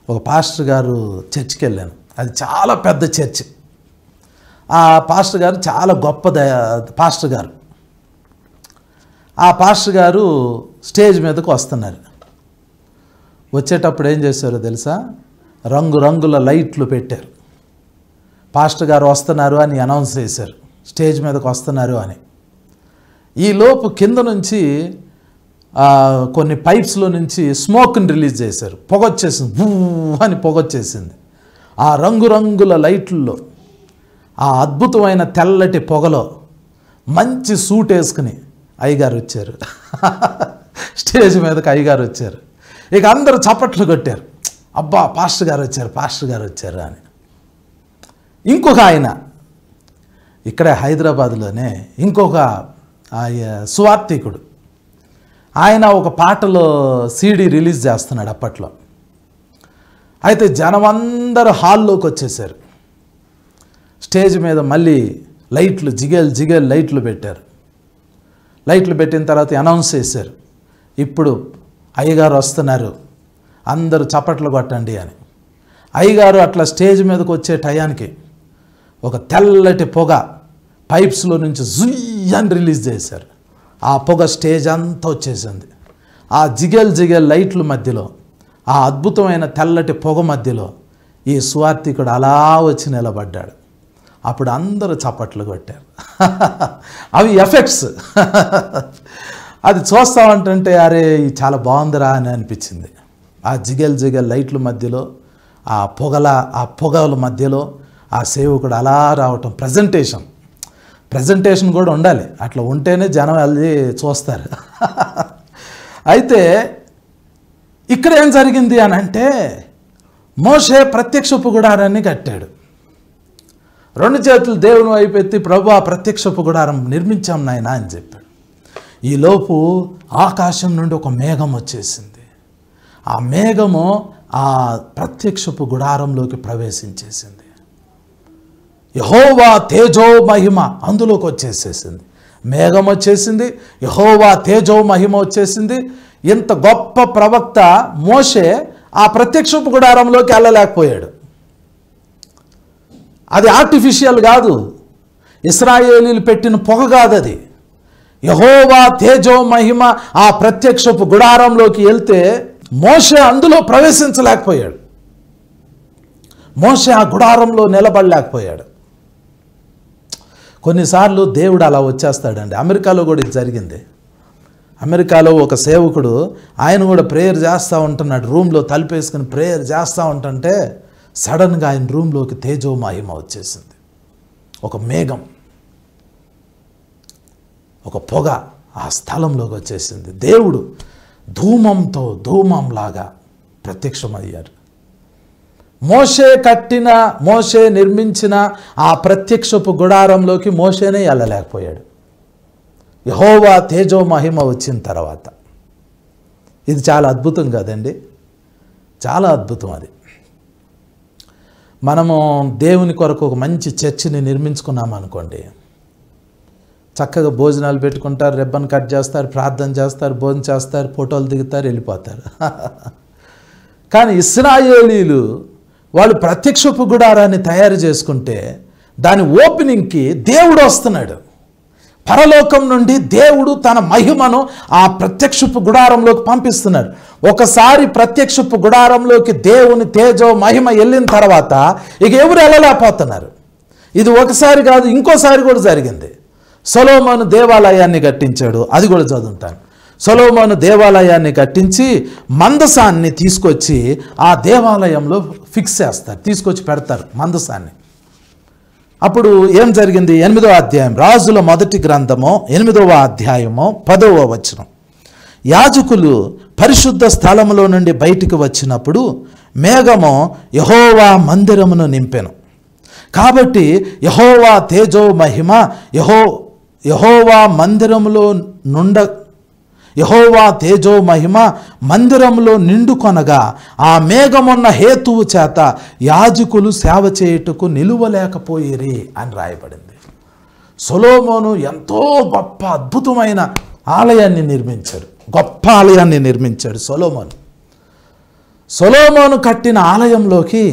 ఒక పాస్టర్ గారు చర్చికి వెళ్ళాను. అది చాలా పెద్ద చర్చి. ఆ పాస్టర్ గారు చాలా గొప్ప పాస్టర్ గారు. ఆ పాస్టర్ గారు స్టేజ్ మీదకు వస్తున్నారు. వచ్చేటప్పుడు ఏం చేశారో తెలుసా? రంగురంగుల లైట్లు పెట్టారు. పాస్టర్ గారు వస్తున్నారు అని అనౌన్స్ చేశారు, స్టేజ్ మీదకు వస్తున్నారు అని. ఈలోపు కింద నుంచి కొన్ని పైప్స్లో నుంచి స్మోక్ని రిలీజ్ చేశారు. పొగొచ్చేసింది, భూ అని పొగొచ్చేసింది. ఆ రంగురంగుల లైట్లలో, ఆ అద్భుతమైన తెల్లటి పొగలో మంచి సూట్ వేసుకుని అయ్యగారు వచ్చారు. స్టేజ్ మీదకి అయ్యగారు వచ్చారు. ఇక అందరూ చప్పట్లు కొట్టారు, అబ్బా పాస్టర్ గారు వచ్చారు అని. ఇంకొక ఆయన ఇక్కడే హైదరాబాద్లోనే ఇంకొక సువార్తికుడు, ఆయన ఒక పాటలో సీడీ రిలీజ్ చేస్తున్నాడు అప్పట్లో. అయితే జనం అందరూ హాల్లోకి వచ్చేసారు. స్టేజ్ మీద మళ్ళీ లైట్లు జిగేల్ లైట్లు పెట్టారు. లైట్లు పెట్టిన తర్వాత అనౌన్స్ చేశారు, ఇప్పుడు అయ్యగారు వస్తున్నారు, అందరూ చప్పట్లు కొట్టండి అని. అయ్యగారు అట్లా స్టేజ్ మీదకి వచ్చే టయానికి ఒక తెల్లటి పొగ పైప్స్లో నుంచి జుయ్యని రిలీజ్ చేశారు. ఆ పొగ స్టేజ్ అంతా వచ్చేసింది. ఆ జిగేల్ లైట్ల మధ్యలో, ఆ అద్భుతమైన తెల్లటి పొగ మధ్యలో ఈ సువార్తికుడు అలా వచ్చి నిలబడ్డాడు. అప్పుడు అందరూ చప్పట్లు కొట్టారు. అవి ఎఫెక్ట్స్. అది చూస్తామంటే అరే చాలా బాగుందిరా అని అనిపించింది. ఆ జిగేల్ లైట్ల మధ్యలో, ఆ పొగల మధ్యలో ఆ సేవకుడు అలా రావటం. ప్రజెంటేషన్ కూడా ఉండాలి, అట్లా ఉంటేనే జనం వెళ్ళి చూస్తారు. అయితే ఇక్కడ ఏం జరిగింది అని అంటే, మోషే ప్రత్యక్షపు గుడారాన్ని కట్టాడు. 2 చేతులు దేవుని వైపు ఎత్తి, ప్రభు ఆ ప్రత్యక్షపు గుడారం నిర్మించాం నాయనా అని చెప్పాడు. ఈలోపు ఆకాశం నుండి ఒక మేఘం వచ్చేసింది. ఆ మేఘము ఆ ప్రత్యక్షపు గుడారంలోకి ప్రవేశించేసింది. యెహోవా తేజో మహిమ అందులోకి వచ్చేసేసింది. మేఘం వచ్చేసింది, యెహోవా తేజో మహిమ వచ్చేసింది. ఇంత గొప్ప ప్రవక్త మోషే ఆ ప్రత్యక్షపు గుడారంలోకి వెళ్ళలేకపోయాడు. అది ఆర్టిఫిషియల్ కాదు, ఇశ్రాయేలీలు పెట్టిన పొగ కాదు అది. యెహోవా తేజో మహిమ ఆ ప్రత్యక్షపు గుడారంలోకి వెళ్తే మోషే అందులో ప్రవేశించలేకపోయాడు. మోషే ఆ గుడారంలో నిలబడలేకపోయాడు. కొన్నిసార్లు దేవుడు అలా వచ్చేస్తాడండి. అమెరికాలో కూడా ఇది జరిగింది. అమెరికాలో ఒక సేవకుడు, ఆయన కూడా ప్రేయర్ చేస్తూ ఉంటున్నాడు, రూమ్లో తలుపేసుకుని ప్రేయర్ చేస్తూ ఉంటుంటే సడన్గా ఆయన రూమ్లోకి తేజో మహిమ వచ్చేసింది. ఒక మేఘం, ఒక పొగ ఆ స్థలంలోకి వచ్చేసింది. దేవుడు ధూమంలాగా ప్రత్యక్షమయ్యారు. మోషే నిర్మించిన ఆ ప్రత్యక్షపు గుడారంలోకి మోషేనే వెళ్ళలేకపోయాడు. యెహోవా తేజో మహిమ వచ్చిన తర్వాత. ఇది చాలా అద్భుతం కదండి, చాలా అద్భుతం. అది మనము దేవుని కొరకు ఒక మంచి చర్చిని నిర్మించుకున్నాం అనుకోండి, చక్కగా భోజనాలు పెట్టుకుంటారు, రిబ్బన్ కట్ చేస్తారు, ప్రార్థన చేస్తారు, భోజనం చేస్తారు, ఫోటోలు దిగుతారు, వెళ్ళిపోతారు. కానీ ఇశ్రాయేలీలు వాళ్ళు ప్రత్యక్షపు గుడారాన్ని తయారు చేసుకుంటే దాని ఓపెనింగ్కి దేవుడు వస్తున్నాడు. పరలోకం నుండి దేవుడు తన మహిమను ఆ ప్రత్యక్షపు గుడారంలోకి పంపిస్తున్నాడు. ఒకసారి ప్రత్యక్షపు గుడారంలోకి దేవుని తేజో మహిమ వెళ్ళిన తర్వాత ఇక ఎవరు వెళ్ళలేకపోతున్నారు. ఇది ఒకసారి కాదు, ఇంకోసారి కూడా జరిగింది. సొలొమోను దేవాలయాన్ని కట్టించాడు, అది కూడా చదువుతాను. సొలొమోను దేవాలయాన్ని కట్టించి మందసాన్ని తీసుకొచ్చి ఆ దేవాలయంలో ఫిక్స్ చేస్తారు, తీసుకొచ్చి పెడతారు మందసాన్ని. అప్పుడు ఏం జరిగింది? 8వ అధ్యాయం, రాజుల మొదటి గ్రంథము 8వ అధ్యాయము 10వ వచనం. యాజకులు పరిశుద్ధ స్థలములో నుండి బయటికి వచ్చినప్పుడు మేఘము యెహోవా మందిరమును నింపెను. కాబట్టి యెహోవా తేజో మహిమ యెహోవా తేజో మహిమ మందిరంలో నిండుకొనగా ఆ మేఘమున్న హేతువు చేత యాజకులు సేవ చేయుటకు నిలువలేకపోయిరి అని రాయబడింది. సొలొమోను ఎంతో గొప్ప అద్భుతమైన ఆలయాన్ని నిర్మించాడు, గొప్ప ఆలయాన్ని నిర్మించాడు సొలొమోను కట్టిన ఆలయంలోకి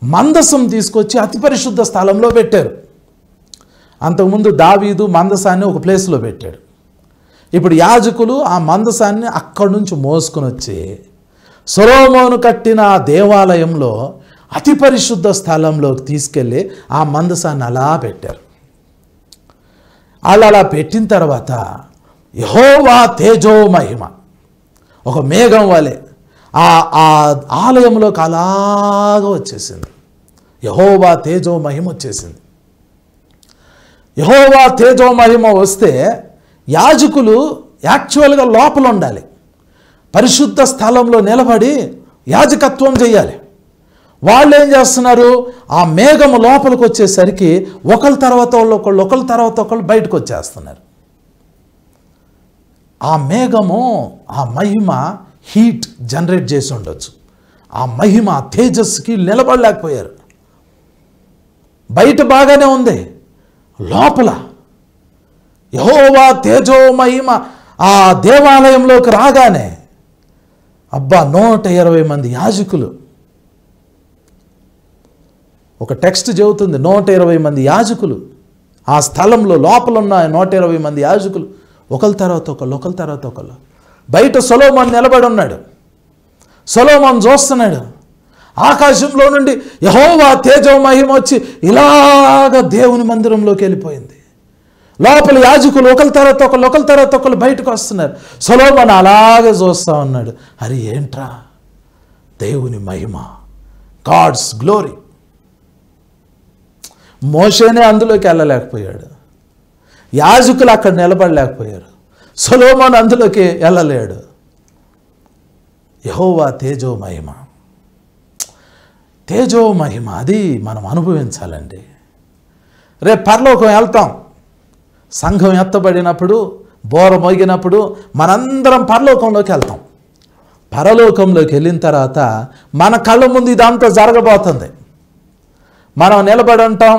మందసం తీసుకొచ్చి అతి పరిశుద్ధ స్థలంలో పెట్టారు. అంతకుముందు దావీదు మందసాన్ని ఒక ప్లేస్లో పెట్టాడు. ఇప్పుడు యాజకులు ఆ మందసాన్ని అక్కడి నుంచి మోసుకొని వచ్చి సొలొమోను కట్టిన ఆ దేవాలయంలో అతి పరిశుద్ధ స్థలంలోకి తీసుకెళ్ళి ఆ మందసాన్ని అలా పెట్టారు. అలా పెట్టిన తర్వాత యెహోవా తేజో మహిమ ఒక మేఘం వలె ఆ ఆలయంలోకి అలాగా వచ్చేసింది. యెహోవా తేజో మహిమ వచ్చేసింది. యెహోవా తేజో మహిమ వస్తే యాజకులు యాక్చువల్గా లోపల ఉండాలి, పరిశుద్ధ స్థలంలో నిలబడి యాజకత్వం చేయాలి. వాళ్ళు ఏం చేస్తున్నారు? ఆ మేఘము లోపలికి వచ్చేసరికి ఒకరి తర్వాత ఒకళ్ళు బయటకు వచ్చేస్తున్నారు. ఆ మేఘము ఆ మహిమ హీట్ జనరేట్ చేసి ఉండొచ్చు. ఆ మహిమ తేజస్సుకి నిలబడలేకపోయారు. బయట బాగానే ఉంది, లోపల యెహోవా తేజో మహిమ ఆ దేవాలయంలోకి రాగానే 120 మంది యాజకులు, ఒక టెక్స్ట్ చెబుతుంది 120 మంది యాజకులు ఆ స్థలంలో లోపల ఉన్న 120 మంది యాజకులు ఒకరి తర్వాత ఒకళ్ళు బయట సొలొమోను నిలబడి ఉన్నాడు. సొలొమోను చూస్తున్నాడు. ఆకాశంలో నుండి యెహోవా తేజో మహిమ వచ్చి ఇలాగ దేవుని మందిరంలోకి వెళ్ళిపోయింది. లోపల యాజకులు ఒకరి తర్వాత ఒకళ్ళు బయటకు వస్తున్నారు. సొలొమోను అలాగే చూస్తూ ఉన్నాడు. అరే ఏంట్రా, దేవుని మహిమ, గాడ్స్ గ్లోరీ. మోషేనే అందులోకి వెళ్ళలేకపోయాడు, యాజకులు అక్కడ నిలబడలేకపోయారు, సొలొమోను అందులోకి వెళ్ళలేడు. యెహోవా తేజో మహిమ అది మనం అనుభవించాలండి. రేపు పరలోకం వెళ్తాం. సంఘం ఎత్తబడినప్పుడు, బోర మోగినప్పుడు మనందరం పరలోకంలోకి వెళ్తాం. పరలోకంలోకి వెళ్ళిన తర్వాత మన కళ్ళ ముందు ఇదంతా జరగబోతుంది. మనం నిలబడి ఉంటాం,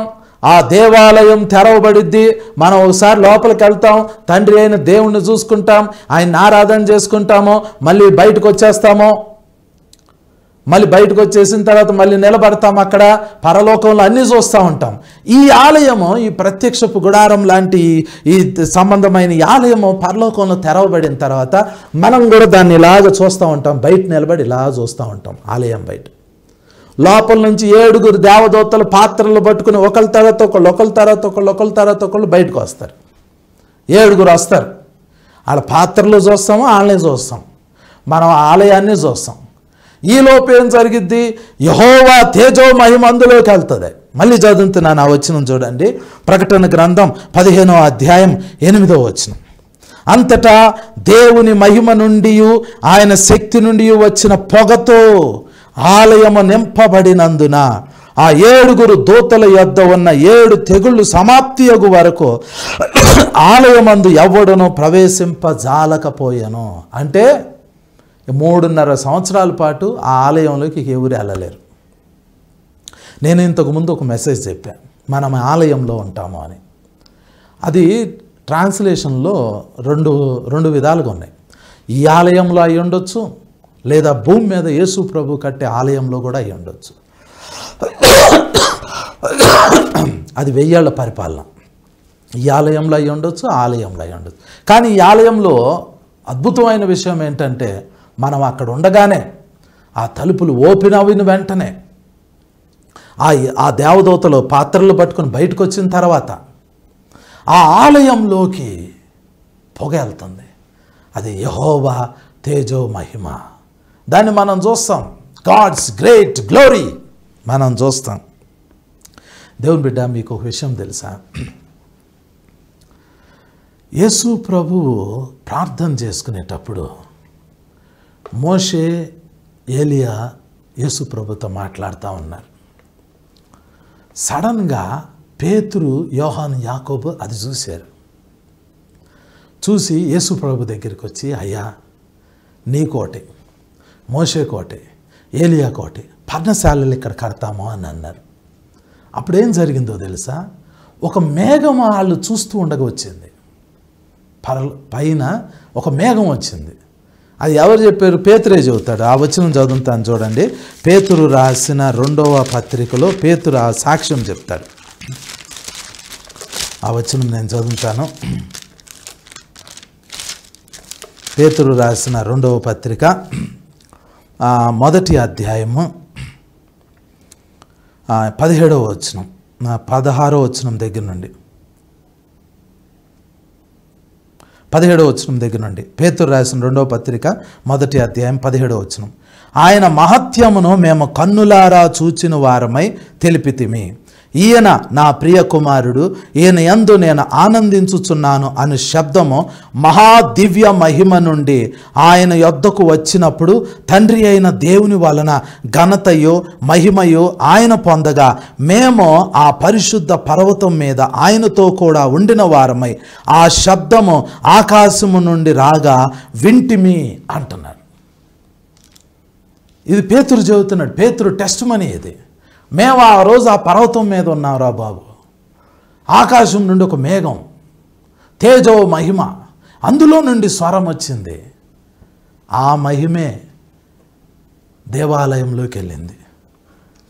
ఆ దేవాలయం తెరవబడిద్ది. మనం ఒకసారి లోపలికి వెళ్తాం, తండ్రి అయిన దేవుణ్ణి చూసుకుంటాం, ఆయన ఆరాధన చేసుకుంటాము, మళ్ళీ బయటకు వచ్చేస్తాము. మళ్ళీ బయటకు వచ్చేసిన తర్వాత మళ్ళీ నిలబడతాం. అక్కడ పరలోకంలో అన్నీ చూస్తూ ఉంటాం. ఈ ఆలయము, ఈ ప్రత్యక్షపు గుడారం లాంటి ఈ సంబంధమైన ఈ ఆలయము పరలోకంలో తెరవబడిన తర్వాత మనం కూడా దాన్ని ఇలాగ చూస్తూ ఉంటాం. బయట నిలబడి ఇలా చూస్తూ ఉంటాం. ఆలయం బయట లోపల నుంచి 7 దేవదూతలు పాత్రలు పట్టుకుని ఒకరి తర్వాత ఒకళ్ళు బయటకు వస్తారు. 7 వస్తారు. వాళ్ళ పాత్రలు చూస్తాము, వాళ్ళనే చూస్తాం, మనం ఆలయాన్ని చూస్తాం. ఈలోపు ఏం జరిగిద్ది? యెహోవా తేజో మహిమ అందులోకి వెళ్తుంది. మళ్ళీ చదువుతున్నాను ఆ వచనం చూడండి. ప్రకటన గ్రంథం 15వ అధ్యాయం 8వ వచనం. అంతటా దేవుని మహిమ నుండి ఆయన శక్తి నుండి వచ్చిన పొగతో ఆలయము నింపబడినందున ఆ 7 దూతల యొద్ద ఉన్న 7 తెగుళ్ళు సమాప్తియగు వరకు ఆలయమందు ఎవడును ప్రవేశింపజాలకపోయాను. అంటే 3.5 సంవత్సరాల పాటు ఆ ఆలయంలోకి ఎవరు వెళ్ళలేరు. నేను ఇంతకుముందు ఒక మెసేజ్ చెప్పాను, మనం ఆలయంలో ఉంటాము అని. అది ట్రాన్స్లేషన్లో రెండు విధాలుగా ఉన్నాయి. ఈ ఆలయంలో అయి ఉండొచ్చు, లేదా భూమి మీద యేసు ప్రభు కట్టే ఆలయంలో కూడా అయి ఉండొచ్చు. అది 1000 ఏళ్ల పరిపాలన. ఈ ఆలయంలో అయి ఉండొచ్చు, ఆలయంలో అయి ఉండొచ్చు. కానీ ఈ ఆలయంలో అద్భుతమైన విషయం ఏంటంటే, మనం అక్కడ ఉండగానే ఆ తలుపులు ఓపెన్ అయిన వెంటనే ఆ దేవదూతలు పాత్రలు పట్టుకొని బయటకు వచ్చిన తర్వాత ఆ ఆలయంలోకి పొగ వెళ్తుంది. అది యెహోవా తేజో మహిమ. దాన్ని మనం చూస్తాం. గాడ్స్ గ్రేట్ గ్లోరీ మనం చూస్తాం. దేవుని బిడ్డ, మీకు ఒక విషయం తెలుసా? యేసు ప్రభువు ప్రార్థన చేసుకునేటప్పుడు మోషే, ఏలియా యేసు ప్రభుతో మాట్లాడుతూ ఉన్నారు. సడన్గా పేతురు, యోహాను, యాకోబు అది చూశారు. చూసి యేసు ప్రభు దగ్గరికి వచ్చి, అయ్యా నీ కోటే, మోషే కోటే, ఏలియా కోటే, పర్ణశాలలు ఇక్కడ కడతాము అని అన్నారు. అప్పుడేం జరిగిందో తెలుసా? ఒక మేఘం వాళ్ళు చూస్తూ ఉండగా వచ్చింది. పైన ఒక మేఘం వచ్చింది. అది ఎవరు చెప్పారు? పేతురే చెబుతాడు. ఆ వచనం చదువుతాను చూడండి. పేతురు రాసిన 2వ పత్రికలో పేతురు ఆ సాక్ష్యం చెప్తాడు. ఆ వచనం నేను చదువుతాను. పేతురు రాసిన 2వ పత్రిక 1వ అధ్యాయము 17వ వచనం, 16వ వచనం దగ్గర నుండి 17వ వచనం దగ్గర నుండి. పేతురు రాసిన 2వ పత్రిక 1వ అధ్యాయం 17వ వచనం. ఆయన మహత్యమును మేము కన్నులారా చూచిన వారమై తెలిపితిమి. ఈయన నా ప్రియ కుమారుడు, ఈయన యందు నేను ఆనందించుచున్నాను అను శబ్దము మహాదివ్య మహిమ నుండి ఆయన యొద్దకు వచ్చినప్పుడు తండ్రి అయిన దేవుని వలన ఘనతయో మహిమయో ఆయన పొందగా మేము ఆ పరిశుద్ధ పర్వతం మీద ఆయనతో కూడా ఉండిన వారమై ఆ శబ్దము ఆకాశము నుండి రాగా వింటిమి అంటున్నాడు. ఇది పేతురు చెబుతున్నాడు. పేతురు టెస్ట్ మనీ ఇది. మేము ఆ రోజు ఆ పర్వతం మీద ఉన్నాంరా బాబు. ఆకాశం నుండి ఒక మేఘం, తేజో మహిమ, అందులో నుండి స్వరం వచ్చింది. ఆ మహిమే దేవాలయంలోకి వెళ్ళింది,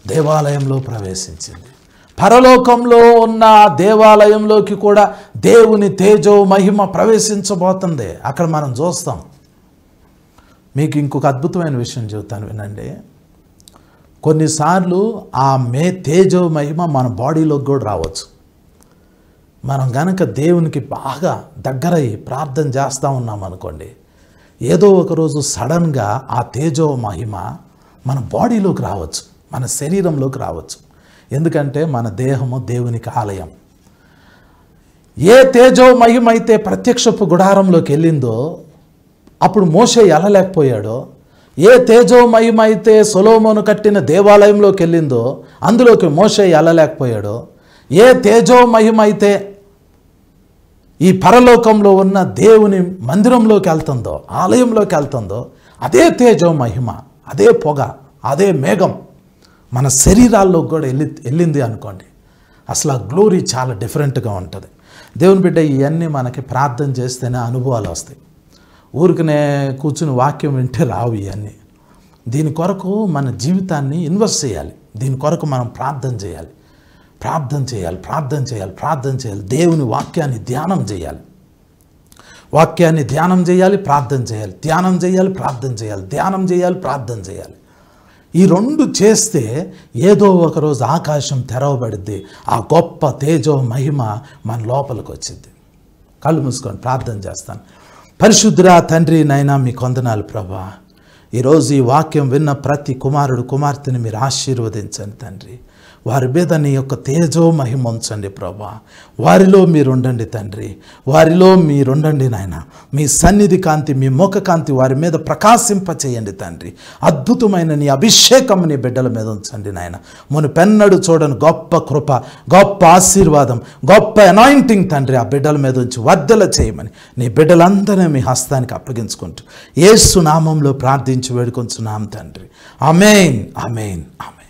దేవాలయంలో ప్రవేశించింది. పరలోకంలో ఉన్న దేవాలయంలోకి కూడా దేవుని తేజో మహిమ ప్రవేశించబోతుంది. అక్కడ మనం చూస్తాం. మీకు ఇంకొక అద్భుతమైన విషయం చెబుతాను, వినండి. కొన్నిసార్లు ఆ తేజో మహిమ మన బాడీలోకి కూడా రావచ్చు. మనం గనక దేవునికి బాగా దగ్గరయ్యి ప్రార్థన చేస్తూ ఉన్నాం అనుకోండి, ఏదో ఒకరోజు సడన్గా ఆ తేజో మహిమ మన బాడీలోకి రావచ్చు, మన శరీరంలోకి రావచ్చు. ఎందుకంటే మన దేహము దేవునికి ఆలయం. ఏ తేజో మహిమ అయితే ప్రత్యక్షపు గుడారంలోకి వెళ్ళిందో అప్పుడు మోషే వెళ్ళలేకపోయాడో, ఏ తేజో మహిమ అయితే సొలొమోను కట్టిన దేవాలయంలోకి వెళ్ళిందో అందులోకి మోషే వెళ్ళలేకపోయాడో, ఏ తేజో మహిమ అయితే ఈ పరలోకంలో ఉన్న దేవుని మందిరంలోకి వెళ్తుందో, ఆలయంలోకి వెళ్తుందో, అదే తేజో మహిమ, అదే పొగ, అదే మేఘం మన శరీరాల్లోకి కూడా వెళ్ళింది అనుకోండి. అసలు ఆ గ్లోరీ చాలా డిఫరెంట్గా ఉంటుంది. దేవుని బిడ్డ, ఇవన్నీ మనకి ప్రార్థన చేస్తేనే అనుభవాలు వస్తాయి. ఊరికనే కూర్చుని వాక్యం వింటే రావు ఇవన్నీ. దీని కొరకు మన జీవితాన్ని ఇన్వెస్ట్ చేయాలి. దీని కొరకు మనం ప్రార్థన చేయాలి, ప్రార్థన చేయాలి, ప్రార్థన చేయాలి, ప్రార్థన చేయాలి. దేవుని వాక్యాన్ని ధ్యానం చేయాలి, వాక్యాన్ని ధ్యానం చేయాలి, ప్రార్థన చేయాలి, ధ్యానం చేయాలి, ప్రార్థన చేయాలి, ధ్యానం చేయాలి, ప్రార్థన చేయాలి. ఈ రెండు చేస్తే ఏదో ఒకరోజు ఆకాశం తెరవబడిద్ది. ఆ గొప్ప తేజో మహిమ మన లోపలికి వచ్చింది. కళ్ళు మూసుకొని ప్రార్థన చేస్తాను. పరిశుద్ధుడా తండ్రి నాయనా మీకు వందనాలు ప్రభా. ఈరోజు ఈ వాక్యం విన్న ప్రతి కుమారుడు కుమార్తెని మీరు ఆశీర్వదించండి తండ్రి. వారి మీద నీ యొక్క తేజో మహిమ ఉంచండి ప్రభా. వారిలో మీరుండండి తండ్రి, వారిలో మీరుండండి నాయన. మీ సన్నిధి కాంతి, మీ ముఖ కాంతి వారి మీద ప్రకాశింపచేయండి తండ్రి. అద్భుతమైన నీ అభిషేకం నీ బిడ్డల మీద ఉంచండి నాయన. మునుపెన్నడు చూడని గొప్ప కృప, గొప్ప ఆశీర్వాదం, గొప్ప అనాయింటింగ్ తండ్రి ఆ బిడ్డల మీద ఉంచి వర్ధల చేయమని నీ బిడ్డలందరినీ మీ హస్తానికి అప్పగించుకుంటూ యేసు నామంలో ప్రార్థించి వేడుకొంచున్నాం తండ్రి. ఆమేన్, ఆమేన్, ఆమేన్.